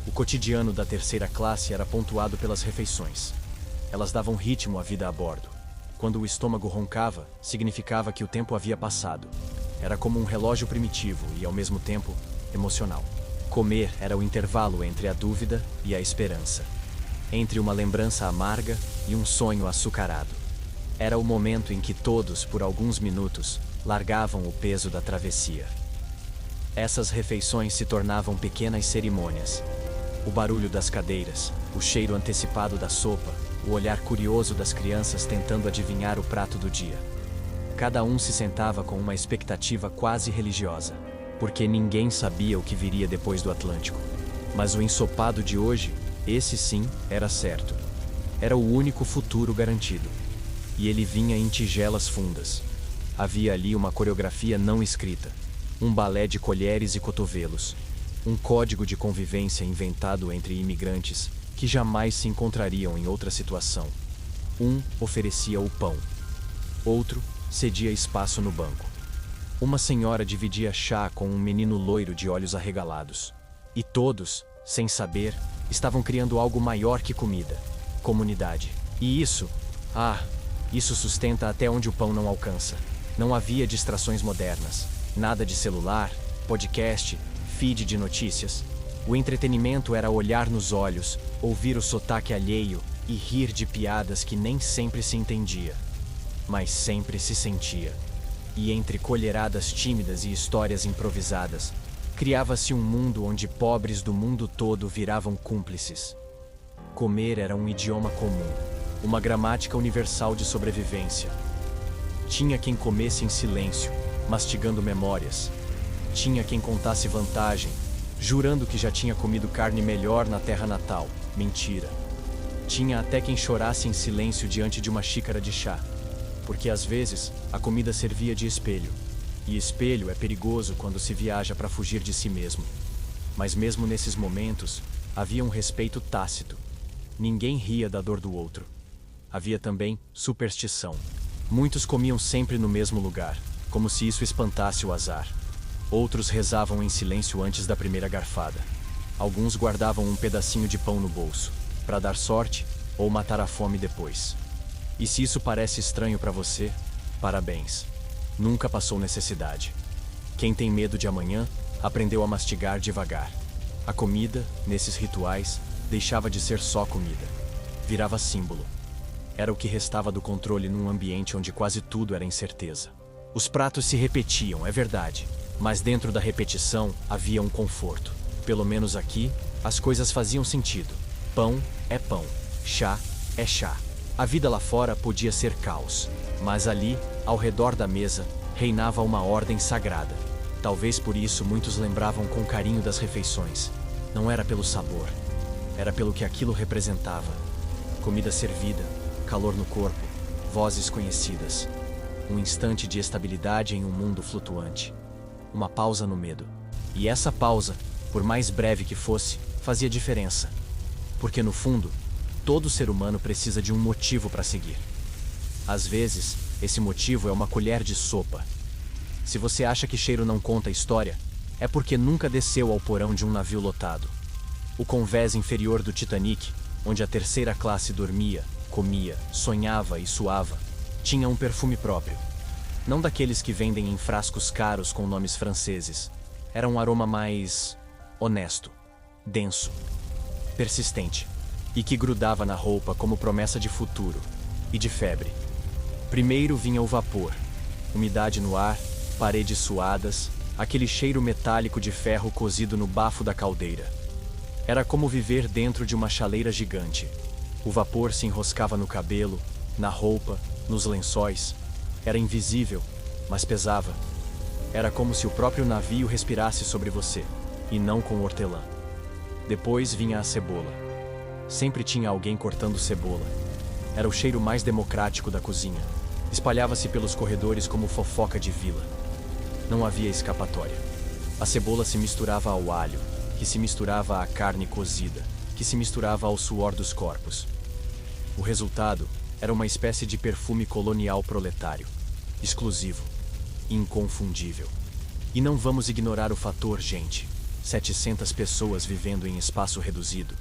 O cotidiano da terceira classe era pontuado pelas refeições. Elas davam ritmo à vida a bordo. Quando o estômago roncava, significava que o tempo havia passado. Era como um relógio primitivo e, ao mesmo tempo, emocional. Comer era o intervalo entre a dúvida e a esperança. Entre uma lembrança amarga e um sonho açucarado. Era o momento em que todos, por alguns minutos, largavam o peso da travessia. Essas refeições se tornavam pequenas cerimônias. O barulho das cadeiras, o cheiro antecipado da sopa, o olhar curioso das crianças tentando adivinhar o prato do dia. Cada um se sentava com uma expectativa quase religiosa, porque ninguém sabia o que viria depois do Atlântico. Mas o ensopado de hoje, esse sim, era certo. Era o único futuro garantido. E ele vinha em tigelas fundas. Havia ali uma coreografia não escrita. Um balé de colheres e cotovelos. Um código de convivência inventado entre imigrantes que jamais se encontrariam em outra situação. Um oferecia o pão. Outro cedia espaço no banco. Uma senhora dividia chá com um menino loiro de olhos arregalados. E todos, sem saber, estavam criando algo maior que comida. Comunidade. E isso sustenta até onde o pão não alcança. Não havia distrações modernas. Nada de celular, podcast, feed de notícias. O entretenimento era olhar nos olhos, ouvir o sotaque alheio e rir de piadas que nem sempre se entendia, mas sempre se sentia. E entre colheradas tímidas e histórias improvisadas, criava-se um mundo onde pobres do mundo todo viravam cúmplices. Comer era um idioma comum, uma gramática universal de sobrevivência. Tinha quem comesse em silêncio, mastigando memórias. Tinha quem contasse vantagem, jurando que já tinha comido carne melhor na terra natal. Mentira. Tinha até quem chorasse em silêncio diante de uma xícara de chá, porque às vezes a comida servia de espelho. E espelho é perigoso quando se viaja para fugir de si mesmo. Mas mesmo nesses momentos, havia um respeito tácito. Ninguém ria da dor do outro. Havia também superstição. Muitos comiam sempre no mesmo lugar, como se isso espantasse o azar. Outros rezavam em silêncio antes da primeira garfada. Alguns guardavam um pedacinho de pão no bolso, para dar sorte ou matar a fome depois. E se isso parece estranho para você, parabéns. Nunca passou necessidade. Quem tem medo de amanhã, aprendeu a mastigar devagar. A comida, nesses rituais, deixava de ser só comida. Virava símbolo. Era o que restava do controle num ambiente onde quase tudo era incerteza. Os pratos se repetiam, é verdade, mas dentro da repetição havia um conforto. Pelo menos aqui, as coisas faziam sentido. Pão é pão, chá é chá. A vida lá fora podia ser caos, mas ali, ao redor da mesa, reinava uma ordem sagrada. Talvez por isso muitos lembravam com carinho das refeições. Não era pelo sabor, era pelo que aquilo representava. Comida servida, calor no corpo, vozes conhecidas. Um instante de estabilidade em um mundo flutuante. Uma pausa no medo. E essa pausa, por mais breve que fosse, fazia diferença. Porque no fundo, todo ser humano precisa de um motivo para seguir. Às vezes, esse motivo é uma colher de sopa. Se você acha que cheiro não conta história, é porque nunca desceu ao porão de um navio lotado. O convés inferior do Titanic, onde a terceira classe dormia, comia, sonhava e suava, tinha um perfume próprio. Não daqueles que vendem em frascos caros com nomes franceses. Era um aroma mais honesto, denso, persistente, e que grudava na roupa como promessa de futuro e de febre. Primeiro vinha o vapor, umidade no ar, paredes suadas, aquele cheiro metálico de ferro cozido no bafo da caldeira. Era como viver dentro de uma chaleira gigante. O vapor se enroscava no cabelo, na roupa, nos lençóis. Era invisível, mas pesava. Era como se o próprio navio respirasse sobre você, e não com hortelã. Depois vinha a cebola. Sempre tinha alguém cortando cebola. Era o cheiro mais democrático da cozinha. Espalhava-se pelos corredores como fofoca de vila. Não havia escapatória. A cebola se misturava ao alho, que se misturava à carne cozida, que se misturava ao suor dos corpos. O resultado era uma espécie de perfume colonial proletário, exclusivo, inconfundível. E não vamos ignorar o fator gente. 700 pessoas vivendo em espaço reduzido.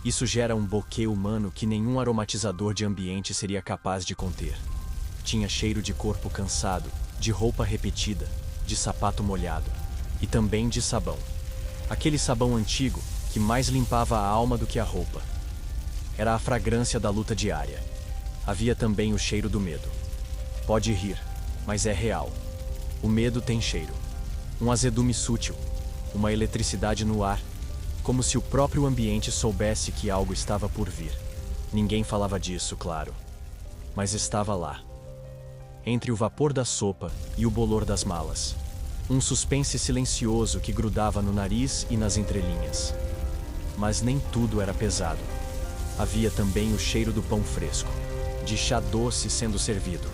Isso gera um bokeh humano que nenhum aromatizador de ambiente seria capaz de conter. Tinha cheiro de corpo cansado, de roupa repetida, de sapato molhado. E também de sabão. Aquele sabão antigo que mais limpava a alma do que a roupa. Era a fragrância da luta diária. Havia também o cheiro do medo. Pode rir, mas é real. O medo tem cheiro. Um azedume sutil, uma eletricidade no ar, como se o próprio ambiente soubesse que algo estava por vir. Ninguém falava disso, claro. Mas estava lá. Entre o vapor da sopa e o bolor das malas. Um suspense silencioso que grudava no nariz e nas entrelinhas. Mas nem tudo era pesado. Havia também o cheiro do pão fresco, de chá doce sendo servido,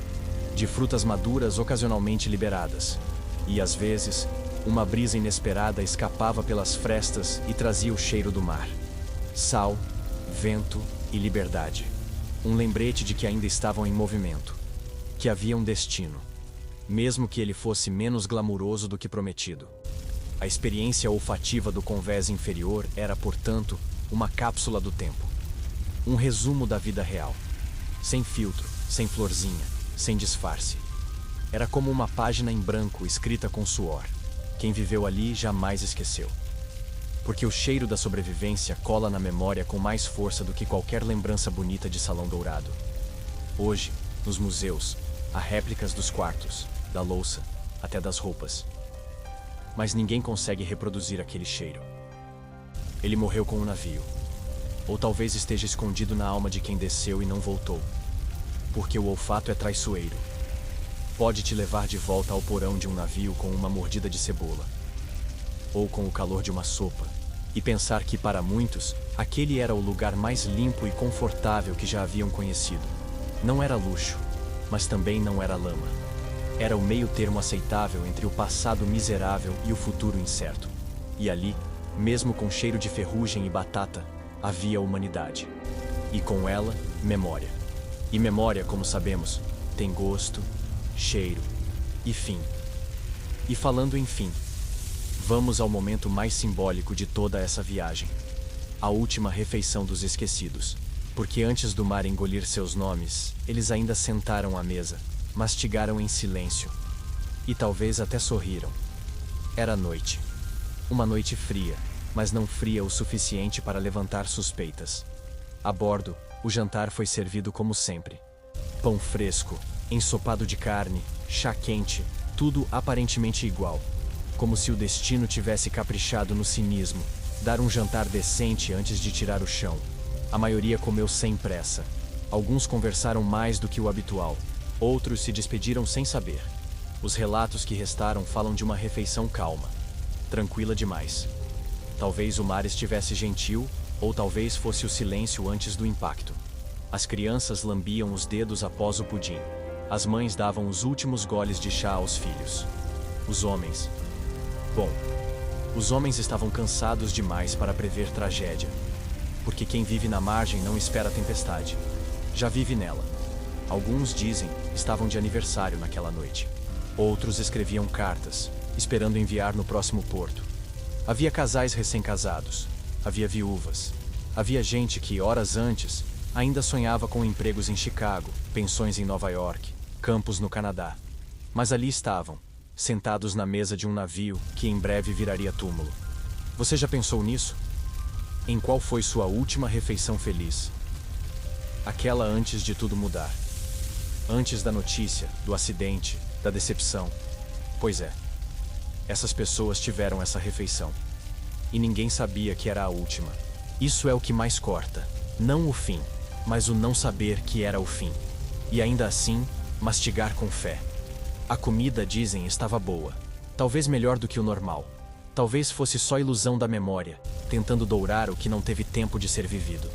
de frutas maduras ocasionalmente liberadas. E às vezes, uma brisa inesperada escapava pelas frestas e trazia o cheiro do mar. Sal, vento e liberdade. Um lembrete de que ainda estavam em movimento. Que havia um destino, mesmo que ele fosse menos glamuroso do que prometido. A experiência olfativa do convés inferior era, portanto, uma cápsula do tempo. Um resumo da vida real. Sem filtro, sem florzinha, sem disfarce. Era como uma página em branco escrita com suor. Quem viveu ali jamais esqueceu. Porque o cheiro da sobrevivência cola na memória com mais força do que qualquer lembrança bonita de salão dourado. Hoje, nos museus, há réplicas dos quartos, da louça, até das roupas. Mas ninguém consegue reproduzir aquele cheiro. Ele morreu com o navio. Ou talvez esteja escondido na alma de quem desceu e não voltou. Porque o olfato é traiçoeiro. Pode te levar de volta ao porão de um navio com uma mordida de cebola. Ou com o calor de uma sopa. E pensar que, para muitos, aquele era o lugar mais limpo e confortável que já haviam conhecido. Não era luxo, mas também não era lama. Era o meio termo aceitável entre o passado miserável e o futuro incerto. E ali, mesmo com cheiro de ferrugem e batata, havia humanidade. E com ela, memória. E memória, como sabemos, tem gosto, cheiro e fim. E falando em fim, vamos ao momento mais simbólico de toda essa viagem. A última refeição dos esquecidos. Porque antes do mar engolir seus nomes, eles ainda sentaram à mesa, mastigaram em silêncio. E talvez até sorriram. Era noite. Uma noite fria, mas não fria o suficiente para levantar suspeitas. A bordo, o jantar foi servido como sempre. Pão fresco, ensopado de carne, chá quente, tudo aparentemente igual. Como se o destino tivesse caprichado no cinismo, dar um jantar decente antes de tirar o chão. A maioria comeu sem pressa. Alguns conversaram mais do que o habitual. Outros se despediram sem saber. Os relatos que restaram falam de uma refeição calma. Tranquila demais. Talvez o mar estivesse gentil, Ou talvez fosse o silêncio antes do impacto. As crianças lambiam os dedos após o pudim. As mães davam os últimos goles de chá aos filhos. Os homens... Bom, os homens estavam cansados demais para prever tragédia. Porque quem vive na margem não espera a tempestade. Já vive nela. Alguns, dizem, estavam de aniversário naquela noite. Outros escreviam cartas, esperando enviar no próximo porto. Havia casais recém-casados. Havia viúvas. Havia gente que, horas antes, ainda sonhava com empregos em Chicago, pensões em Nova York, campos no Canadá. Mas ali estavam, sentados na mesa de um navio que em breve viraria túmulo. Você já pensou nisso? Em qual foi sua última refeição feliz? Aquela antes de tudo mudar. Antes da notícia, do acidente, da decepção. Pois é. Essas pessoas tiveram essa refeição. E ninguém sabia que era a última. Isso é o que mais corta. Não o fim, mas o não saber que era o fim. E ainda assim, mastigar com fé. A comida, dizem, estava boa. Talvez melhor do que o normal. Talvez fosse só ilusão da memória, tentando dourar o que não teve tempo de ser vivido.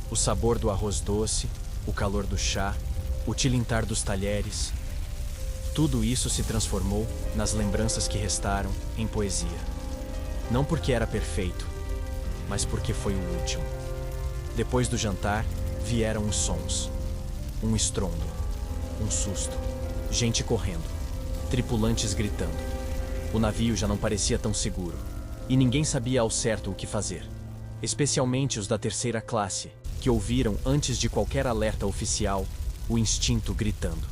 O sabor do arroz doce, o calor do chá, o tilintar dos talheres. Tudo isso se transformou, nas lembranças que restaram, em poesia. Não porque era perfeito, mas porque foi o último. Depois do jantar, vieram os sons. Um estrondo, um susto, gente correndo, tripulantes gritando. O navio já não parecia tão seguro, e ninguém sabia ao certo o que fazer. Especialmente os da terceira classe, que ouviram antes de qualquer alerta oficial, o instinto gritando.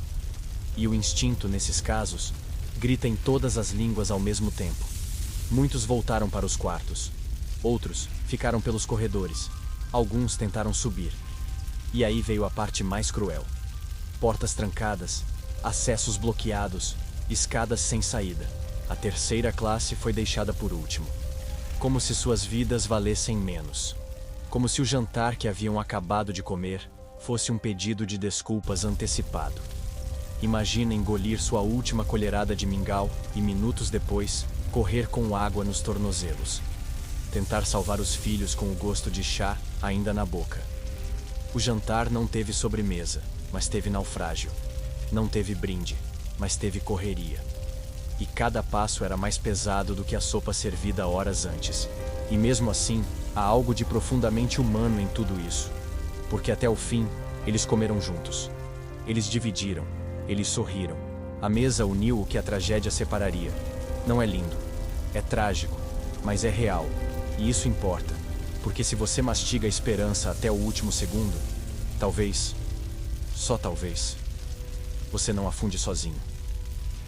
E o instinto, nesses casos, grita em todas as línguas ao mesmo tempo. Muitos voltaram para os quartos. Outros ficaram pelos corredores. Alguns tentaram subir. E aí veio a parte mais cruel. Portas trancadas, acessos bloqueados, escadas sem saída. A terceira classe foi deixada por último. Como se suas vidas valessem menos. Como se o jantar que haviam acabado de comer fosse um pedido de desculpas antecipado. Imagina engolir sua última colherada de mingau e, minutos depois, correr com água nos tornozelos. Tentar salvar os filhos com o gosto de chá ainda na boca. O jantar não teve sobremesa, mas teve naufrágio. Não teve brinde, mas teve correria. E cada passo era mais pesado do que a sopa servida horas antes. E mesmo assim, há algo de profundamente humano em tudo isso. Porque até o fim, eles comeram juntos. Eles dividiram. Eles sorriram. A mesa uniu o que a tragédia separaria. Não é lindo. É trágico. Mas é real. E isso importa. Porque se você mastiga a esperança até o último segundo, talvez, só talvez, você não afunde sozinho.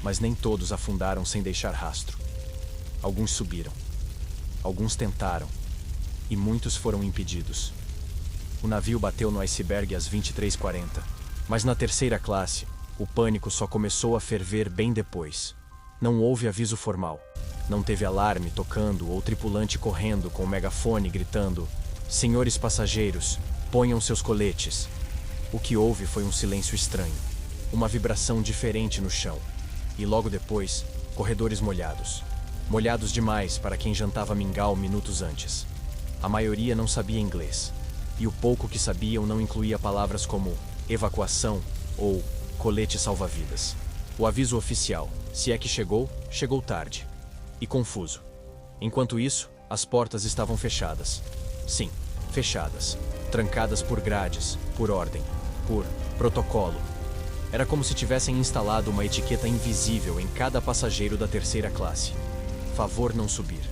Mas nem todos afundaram sem deixar rastro. Alguns subiram. Alguns tentaram. E muitos foram impedidos. O navio bateu no iceberg às 23h40. Mas na terceira classe, o pânico só começou a ferver bem depois. Não houve aviso formal. Não teve alarme tocando ou tripulante correndo com o megafone gritando: "Senhores passageiros, ponham seus coletes." O que houve foi um silêncio estranho. Uma vibração diferente no chão. E logo depois, corredores molhados. Molhados demais para quem jantava mingau minutos antes. A maioria não sabia inglês. E o pouco que sabiam não incluía palavras como evacuação ou colete salva-vidas. O aviso oficial, se é que chegou, chegou tarde. E confuso. Enquanto isso, as portas estavam fechadas. Sim, fechadas. Trancadas por grades, por ordem, por protocolo. Era como se tivessem instalado uma etiqueta invisível em cada passageiro da terceira classe. Favor não subir.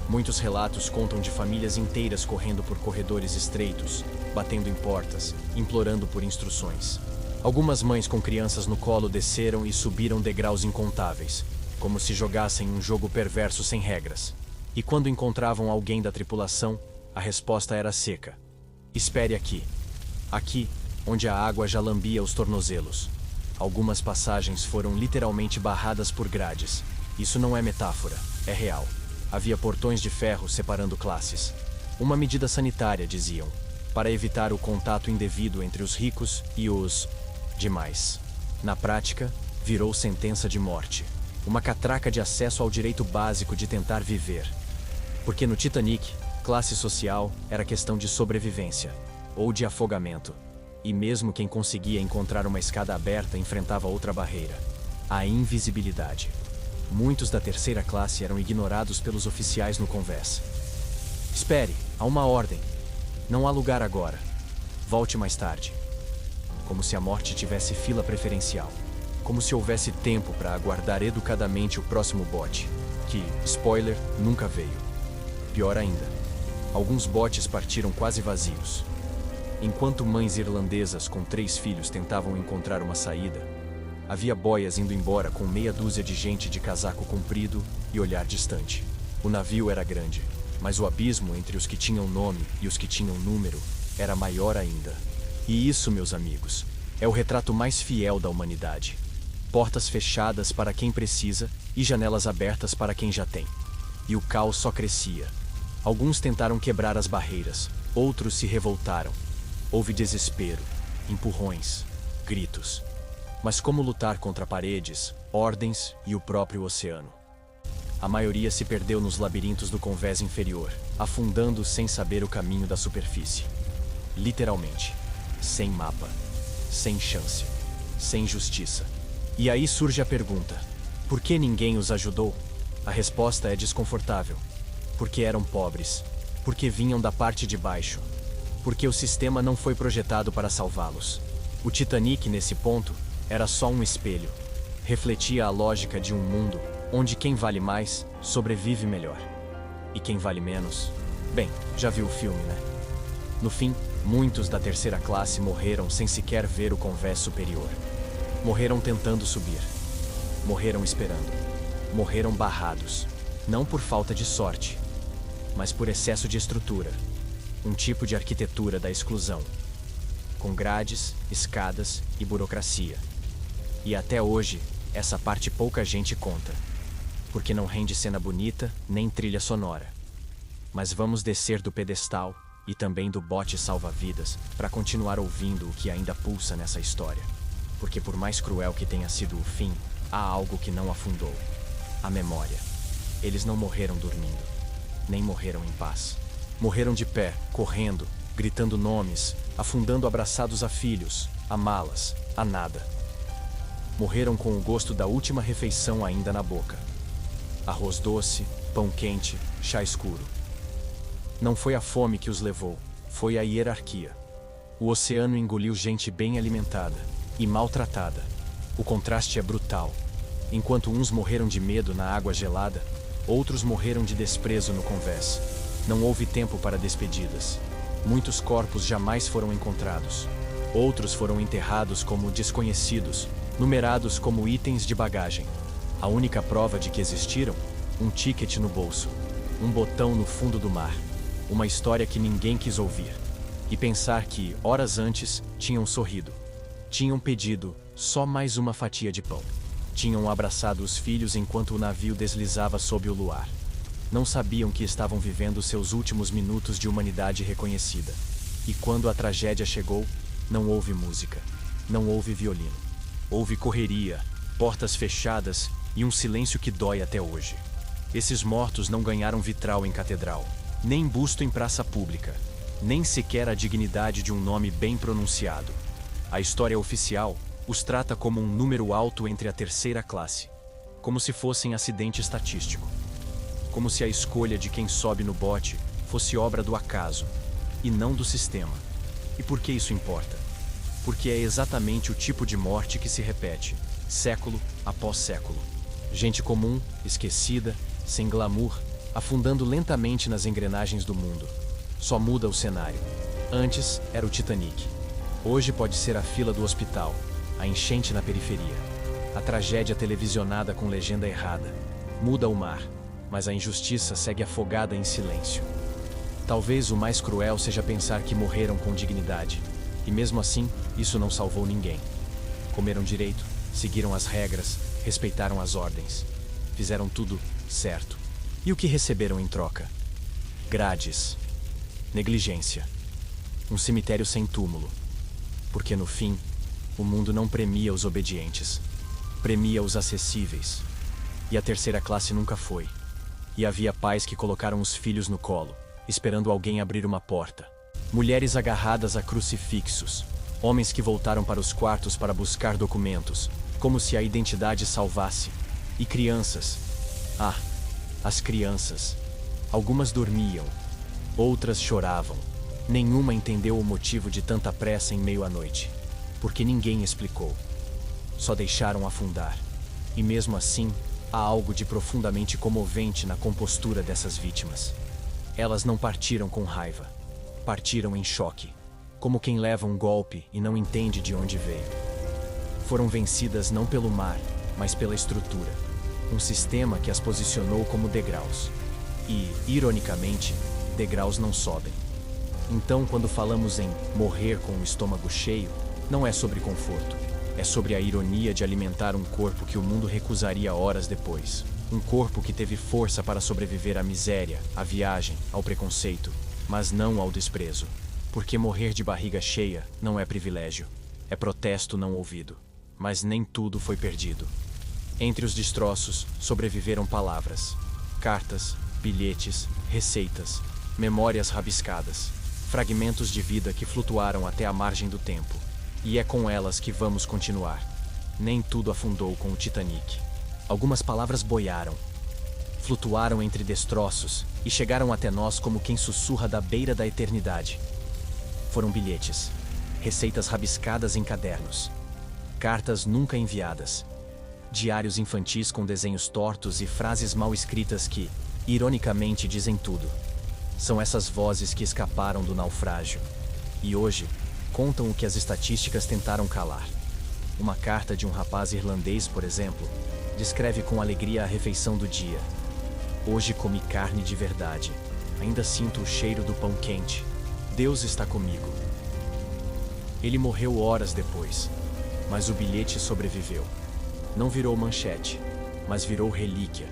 Muitos relatos contam de famílias inteiras correndo por corredores estreitos, batendo em portas, implorando por instruções. Algumas mães com crianças no colo desceram e subiram degraus incontáveis, como se jogassem um jogo perverso sem regras. E quando encontravam alguém da tripulação, a resposta era seca. Espere aqui. Aqui, onde a água já lambia os tornozelos. Algumas passagens foram literalmente barradas por grades. Isso não é metáfora, é real. Havia portões de ferro separando classes. Uma medida sanitária, diziam, para evitar o contato indevido entre os ricos e os demais. Na prática, virou sentença de morte. Uma catraca de acesso ao direito básico de tentar viver. Porque no Titanic, Classe social era questão de sobrevivência, ou de afogamento. E mesmo quem conseguia encontrar uma escada aberta enfrentava outra barreira: a invisibilidade. Muitos da terceira classe eram ignorados pelos oficiais no convés. Espere, há uma ordem. Não há lugar agora. Volte mais tarde. Como se a morte tivesse fila preferencial. Como se houvesse tempo para aguardar educadamente o próximo bote, que, spoiler, nunca veio. Pior ainda, alguns botes partiram quase vazios. Enquanto mães irlandesas com 3 filhos tentavam encontrar uma saída, havia boias indo embora com meia dúzia de gente de casaco comprido e olhar distante. O navio era grande, mas o abismo entre os que tinham nome e os que tinham número era maior ainda. E isso, meus amigos, é o retrato mais fiel da humanidade. Portas fechadas para quem precisa e janelas abertas para quem já tem. E o caos só crescia. Alguns tentaram quebrar as barreiras, outros se revoltaram. Houve desespero, empurrões, gritos. Mas como lutar contra paredes, ordens e o próprio oceano? A maioria se perdeu nos labirintos do convés inferior, afundando sem saber o caminho da superfície. Literalmente, sem mapa, sem chance, sem justiça. E aí surge a pergunta: por que ninguém os ajudou? A resposta é desconfortável. Porque eram pobres, porque vinham da parte de baixo, porque o sistema não foi projetado para salvá-los. O Titanic, nesse ponto, era só um espelho. Refletia a lógica de um mundo onde quem vale mais sobrevive melhor. E quem vale menos? Bem, já viu o filme, né? No fim, muitos da terceira classe morreram sem sequer ver o convés superior. Morreram tentando subir. Morreram esperando. Morreram barrados. Não por falta de sorte, mas por excesso de estrutura. Um tipo de arquitetura da exclusão, com grades, escadas e burocracia. E até hoje, essa parte pouca gente conta, porque não rende cena bonita nem trilha sonora. Mas vamos descer do pedestal e também do bote salva-vidas para continuar ouvindo o que ainda pulsa nessa história. Porque por mais cruel que tenha sido o fim, há algo que não afundou: a memória. Eles não morreram dormindo, nem morreram em paz. Morreram de pé, correndo, gritando nomes, afundando abraçados a filhos, a malas, a nada. Morreram com o gosto da última refeição ainda na boca. Arroz doce, pão quente, chá escuro. Não foi a fome que os levou, foi a hierarquia. O oceano engoliu gente bem alimentada e maltratada. O contraste é brutal. Enquanto uns morreram de medo na água gelada, outros morreram de desprezo no convés. Não houve tempo para despedidas. Muitos corpos jamais foram encontrados. Outros foram enterrados como desconhecidos, numerados como itens de bagagem. A única prova de que existiram? Um ticket no bolso. Um botão no fundo do mar. Uma história que ninguém quis ouvir. E pensar que, horas antes, tinham sorrido. Tinham pedido só mais uma fatia de pão. Tinham abraçado os filhos enquanto o navio deslizava sob o luar. Não sabiam que estavam vivendo seus últimos minutos de humanidade reconhecida. E quando a tragédia chegou, não houve música, não houve violino. Houve correria, portas fechadas e um silêncio que dói até hoje. Esses mortos não ganharam vitral em catedral, nem busto em praça pública, nem sequer a dignidade de um nome bem pronunciado. A história oficial os trata como um número alto entre a terceira classe, como se fossem acidente estatístico, como se a escolha de quem sobe no bote fosse obra do acaso e não do sistema. E por que isso importa? Porque é exatamente o tipo de morte que se repete, século após século. Gente comum, esquecida, sem glamour, afundando lentamente nas engrenagens do mundo. Só muda o cenário. Antes era o Titanic. Hoje pode ser a fila do hospital, a enchente na periferia, a tragédia televisionada com legenda errada. Muda o mar, mas a injustiça segue afogada em silêncio. Talvez o mais cruel seja pensar que morreram com dignidade. E mesmo assim, isso não salvou ninguém. Comeram direito, seguiram as regras, respeitaram as ordens. Fizeram tudo certo. E o que receberam em troca? Grades. Negligência. Um cemitério sem túmulo. Porque no fim, o mundo não premia os obedientes. Premia os acessíveis. E a terceira classe nunca foi. E havia pais que colocaram os filhos no colo, esperando alguém abrir uma porta. Mulheres agarradas a crucifixos. Homens que voltaram para os quartos para buscar documentos, como se a identidade salvasse. E crianças. Ah, as crianças. Algumas dormiam, outras choravam. Nenhuma entendeu o motivo de tanta pressa em meio à noite, porque ninguém explicou. Só deixaram afundar. E mesmo assim, há algo de profundamente comovente na compostura dessas vítimas. Elas não partiram com raiva. Partiram em choque, como quem leva um golpe e não entende de onde veio. Foram vencidas não pelo mar, mas pela estrutura. Um sistema que as posicionou como degraus. E, ironicamente, degraus não sobem. Então, quando falamos em morrer com o estômago cheio, não é sobre conforto. É sobre a ironia de alimentar um corpo que o mundo recusaria horas depois. Um corpo que teve força para sobreviver à miséria, à viagem, ao preconceito, mas não ao desprezo. Porque morrer de barriga cheia não é privilégio. É protesto não ouvido. Mas nem tudo foi perdido. Entre os destroços, sobreviveram palavras. Cartas, bilhetes, receitas, memórias rabiscadas. Fragmentos de vida que flutuaram até a margem do tempo. E é com elas que vamos continuar. Nem tudo afundou com o Titanic. Algumas palavras boiaram. Flutuaram entre destroços e chegaram até nós como quem sussurra da beira da eternidade. Foram bilhetes, receitas rabiscadas em cadernos, cartas nunca enviadas, diários infantis com desenhos tortos e frases mal escritas que, ironicamente, dizem tudo. São essas vozes que escaparam do naufrágio. E hoje, contam o que as estatísticas tentaram calar. Uma carta de um rapaz irlandês, por exemplo, descreve com alegria a refeição do dia. Hoje comi carne de verdade. Ainda sinto o cheiro do pão quente. Deus está comigo. Ele morreu horas depois, mas o bilhete sobreviveu. Não virou manchete, mas virou relíquia.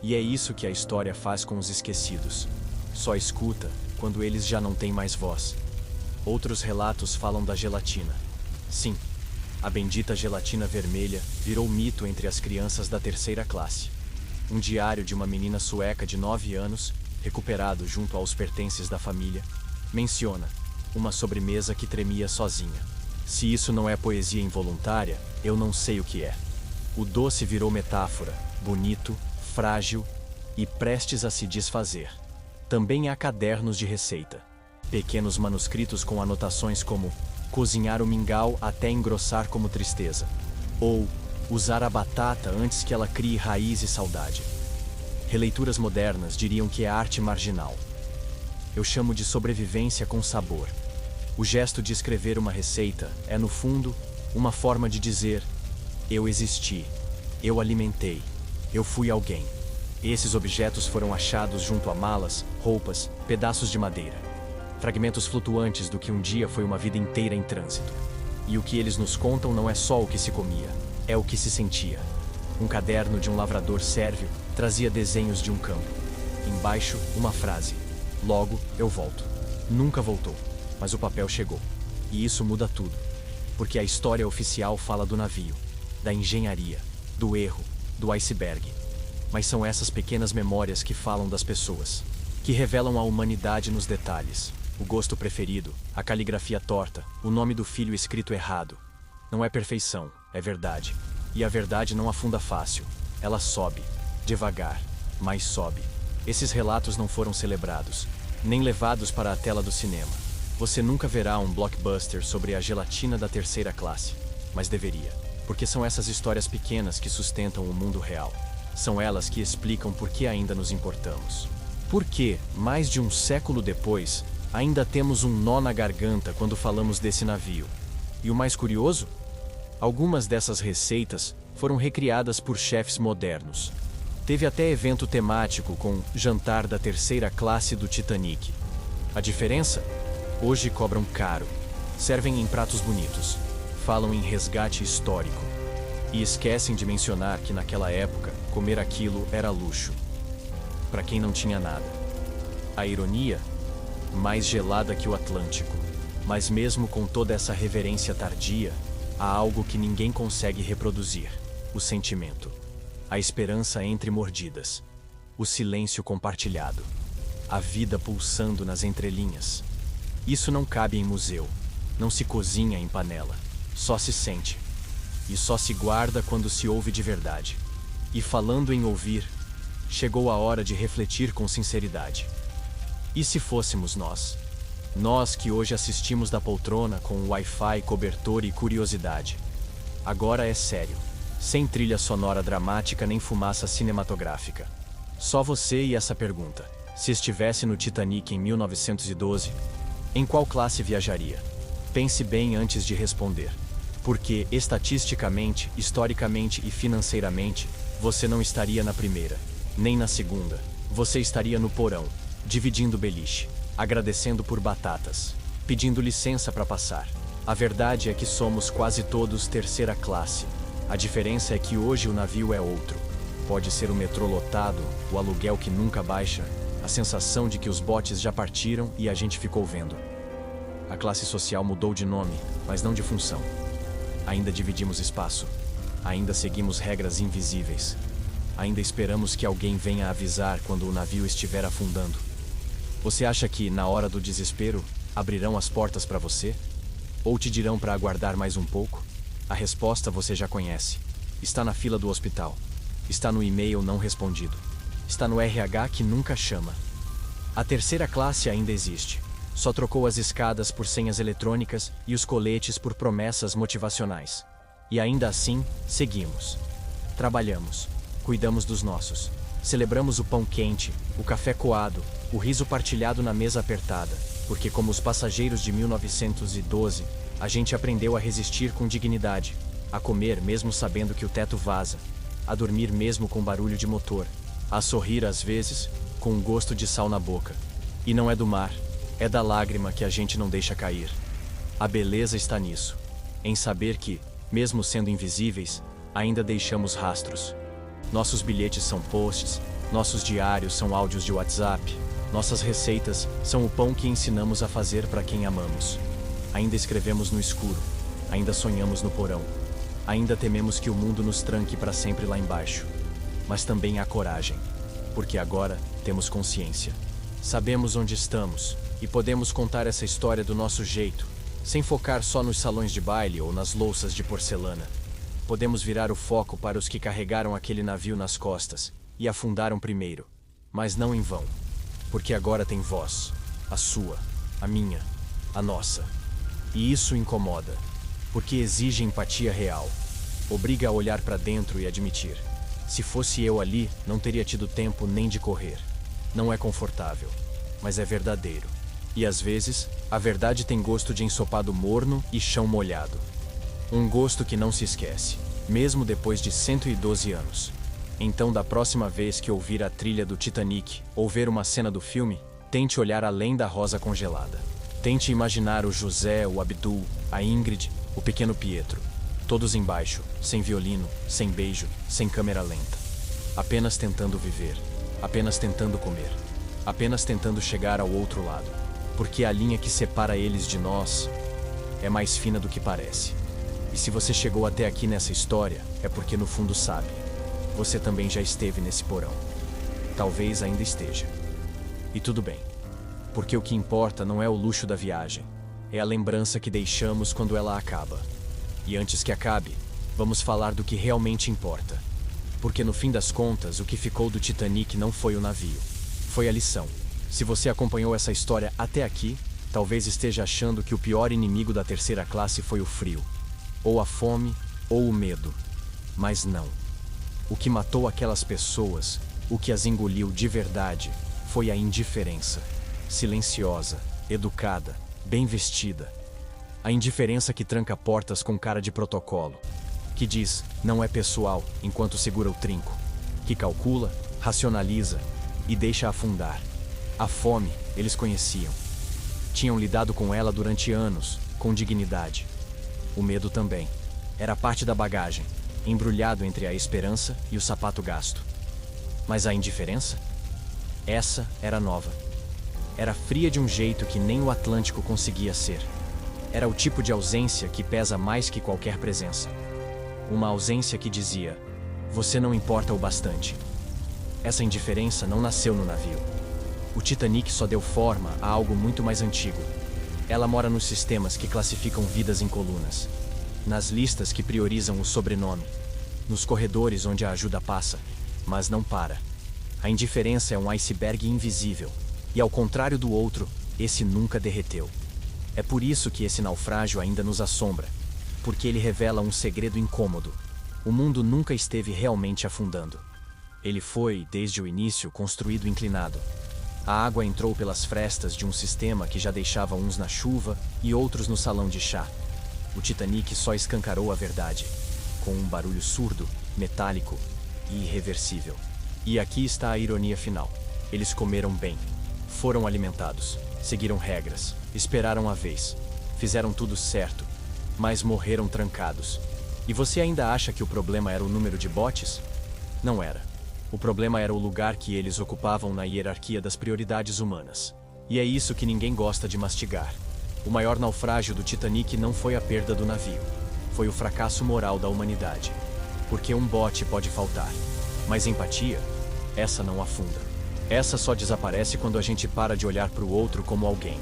E é isso que a história faz com os esquecidos. Só escuta quando eles já não têm mais voz. Outros relatos falam da gelatina. Sim, a bendita gelatina vermelha virou mito entre as crianças da terceira classe. Um diário de uma menina sueca de 9 anos, recuperado junto aos pertences da família, menciona uma sobremesa que tremia sozinha. Se isso não é poesia involuntária, eu não sei o que é. O doce virou metáfora, bonito, frágil e prestes a se desfazer. Também há cadernos de receita. Pequenos manuscritos com anotações como cozinhar o mingau até engrossar como tristeza. Ou usar a batata antes que ela crie raiz e saudade. Releituras modernas diriam que é arte marginal. Eu chamo de sobrevivência com sabor. O gesto de escrever uma receita é, no fundo, uma forma de dizer: eu existi, eu alimentei, eu fui alguém. Esses objetos foram achados junto a malas, roupas, pedaços de madeira. Fragmentos flutuantes do que um dia foi uma vida inteira em trânsito. E o que eles nos contam não é só o que se comia, é o que se sentia. Um caderno de um lavrador sérvio trazia desenhos de um campo. Embaixo, uma frase: logo, eu volto. Nunca voltou, mas o papel chegou. E isso muda tudo. Porque a história oficial fala do navio, da engenharia, do erro, do iceberg. Mas são essas pequenas memórias que falam das pessoas, que revelam a humanidade nos detalhes. O gosto preferido, a caligrafia torta, o nome do filho escrito errado. Não é perfeição, é verdade. E a verdade não afunda fácil. Ela sobe, devagar, mas sobe. Esses relatos não foram celebrados, nem levados para a tela do cinema. Você nunca verá um blockbuster sobre a gelatina da terceira classe, mas deveria. Porque são essas histórias pequenas que sustentam o mundo real. São elas que explicam por que ainda nos importamos. Por que, mais de um século depois, ainda temos um nó na garganta quando falamos desse navio. E o mais curioso? Algumas dessas receitas foram recriadas por chefes modernos. Teve até evento temático com jantar da terceira classe do Titanic. A diferença? Hoje cobram caro, servem em pratos bonitos, falam em resgate histórico. E esquecem de mencionar que naquela época, comer aquilo era luxo. Para quem não tinha nada. A ironia? Mais gelada que o Atlântico. Mas mesmo com toda essa reverência tardia, há algo que ninguém consegue reproduzir: o sentimento. A esperança entre mordidas. O silêncio compartilhado. a vida pulsando nas entrelinhas. Isso não cabe em museu, não se cozinha em panela, só se sente. E só se guarda quando se ouve de verdade. E falando em ouvir, chegou a hora de refletir com sinceridade. E se fôssemos nós? Nós que hoje assistimos da poltrona com Wi-Fi, cobertor e curiosidade. Agora é sério, sem trilha sonora dramática nem fumaça cinematográfica. Só você e essa pergunta. Se estivesse no Titanic em 1912, em qual classe viajaria? Pense bem antes de responder. Porque, estatisticamente, historicamente e financeiramente, você não estaria na primeira, nem na segunda. Você estaria no porão, dividindo beliche, agradecendo por batatas, pedindo licença para passar. A verdade é que somos quase todos terceira classe. A diferença é que hoje o navio é outro. Pode ser o metrô lotado, o aluguel que nunca baixa, a sensação de que os botes já partiram e a gente ficou vendo. A classe social mudou de nome, mas não de função. Ainda dividimos espaço. Ainda seguimos regras invisíveis. Ainda esperamos que alguém venha avisar quando o navio estiver afundando. Você acha que, na hora do desespero, abrirão as portas para você? Ou te dirão para aguardar mais um pouco? A resposta você já conhece. Está na fila do hospital. Está no e-mail não respondido. Está no RH que nunca chama. A terceira classe ainda existe. Só trocou as escadas por senhas eletrônicas e os coletes por promessas motivacionais. E ainda assim, seguimos. Trabalhamos. Cuidamos dos nossos. Celebramos o pão quente, o café coado, o riso partilhado na mesa apertada. Porque como os passageiros de 1912, a gente aprendeu a resistir com dignidade. A comer mesmo sabendo que o teto vaza. A dormir mesmo com barulho de motor. A sorrir às vezes, com um gosto de sal na boca. E não é do mar. É da lágrima que a gente não deixa cair. A beleza está nisso, em saber que, mesmo sendo invisíveis, ainda deixamos rastros. Nossos bilhetes são posts, nossos diários são áudios de WhatsApp, nossas receitas são o pão que ensinamos a fazer para quem amamos. Ainda escrevemos no escuro, ainda sonhamos no porão, ainda tememos que o mundo nos tranque para sempre lá embaixo. Mas também há coragem, porque agora temos consciência. Sabemos onde estamos. E podemos contar essa história do nosso jeito, sem focar só nos salões de baile ou nas louças de porcelana. Podemos virar o foco para os que carregaram aquele navio nas costas e afundaram primeiro, mas não em vão, porque agora tem voz, a sua, a minha, a nossa. E isso incomoda, porque exige empatia real, obriga a olhar para dentro e admitir: se fosse eu ali, não teria tido tempo nem de correr. Não é confortável, mas é verdadeiro. E às vezes, a verdade tem gosto de ensopado morno e chão molhado. Um gosto que não se esquece, mesmo depois de 112 anos. Então, da próxima vez que ouvir a trilha do Titanic ou ver uma cena do filme, tente olhar além da rosa congelada. Tente imaginar o José, o Abdul, a Ingrid, o pequeno Pietro. Todos embaixo, sem violino, sem beijo, sem câmera lenta. Apenas tentando viver, apenas tentando comer, apenas tentando chegar ao outro lado. Porque a linha que separa eles de nós é mais fina do que parece. E se você chegou até aqui nessa história, é porque no fundo sabe. Você também já esteve nesse porão. Talvez ainda esteja. E tudo bem. Porque o que importa não é o luxo da viagem. É a lembrança que deixamos quando ela acaba. E antes que acabe, vamos falar do que realmente importa. Porque no fim das contas, o que ficou do Titanic não foi o navio. Foi a lição. Se você acompanhou essa história até aqui, talvez esteja achando que o pior inimigo da terceira classe foi o frio, ou a fome, ou o medo. Mas não. O que matou aquelas pessoas, o que as engoliu de verdade, foi a indiferença. Silenciosa, educada, bem vestida. A indiferença que tranca portas com cara de protocolo. Que diz, não é pessoal, enquanto segura o trinco. Que calcula, racionaliza e deixa afundar. A fome, eles conheciam. Tinham lidado com ela durante anos, com dignidade. O medo também. Era parte da bagagem, embrulhado entre a esperança e o sapato gasto. Mas a indiferença? Essa era nova. Era fria de um jeito que nem o Atlântico conseguia ser. Era o tipo de ausência que pesa mais que qualquer presença. Uma ausência que dizia: você não importa o bastante. Essa indiferença não nasceu no navio. O Titanic só deu forma a algo muito mais antigo. Ela mora nos sistemas que classificam vidas em colunas, nas listas que priorizam o sobrenome, nos corredores onde a ajuda passa, mas não para. A indiferença é um iceberg invisível, e ao contrário do outro, esse nunca derreteu. É por isso que esse naufrágio ainda nos assombra, porque ele revela um segredo incômodo. O mundo nunca esteve realmente afundando. Ele foi, desde o início, construído inclinado. A água entrou pelas frestas de um sistema que já deixava uns na chuva e outros no salão de chá. O Titanic só escancarou a verdade, com um barulho surdo, metálico e irreversível. E aqui está a ironia final. Eles comeram bem, foram alimentados, seguiram regras, esperaram a vez, fizeram tudo certo, mas morreram trancados. E você ainda acha que o problema era o número de botes? Não era. O problema era o lugar que eles ocupavam na hierarquia das prioridades humanas. E é isso que ninguém gosta de mastigar. O maior naufrágio do Titanic não foi a perda do navio. Foi o fracasso moral da humanidade. Porque um bote pode faltar. Mas empatia, essa não afunda. Essa só desaparece quando a gente para de olhar para o outro como alguém.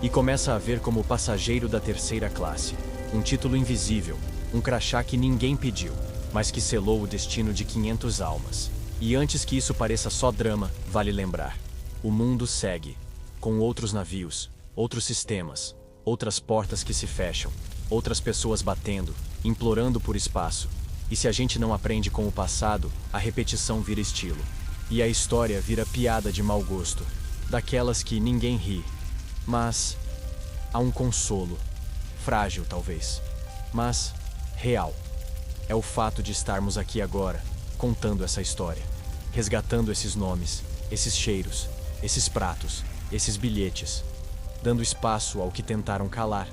E começa a ver como passageiro da terceira classe. Um título invisível, um crachá que ninguém pediu, mas que selou o destino de 500 almas. E antes que isso pareça só drama, vale lembrar: o mundo segue, com outros navios, outros sistemas, outras portas que se fecham, outras pessoas batendo, implorando por espaço. E se a gente não aprende com o passado, a repetição vira estilo. E a história vira piada de mau gosto, daquelas que ninguém ri. Mas há um consolo, frágil talvez, mas real. É o fato de estarmos aqui agora, contando essa história, resgatando esses nomes, esses cheiros, esses pratos, esses bilhetes, dando espaço ao que tentaram calar,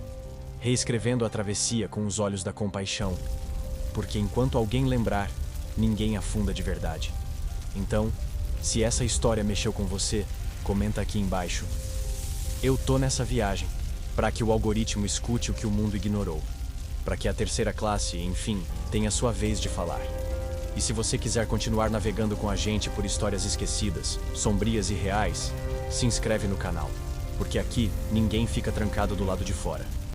reescrevendo a travessia com os olhos da compaixão, porque enquanto alguém lembrar, ninguém afunda de verdade. Então, se essa história mexeu com você, comenta aqui embaixo. Eu tô nessa viagem, para que o algoritmo escute o que o mundo ignorou, para que a terceira classe, enfim, tenha sua vez de falar. E se você quiser continuar navegando com a gente por histórias esquecidas, sombrias e reais, se inscreve no canal, porque aqui ninguém fica trancado do lado de fora.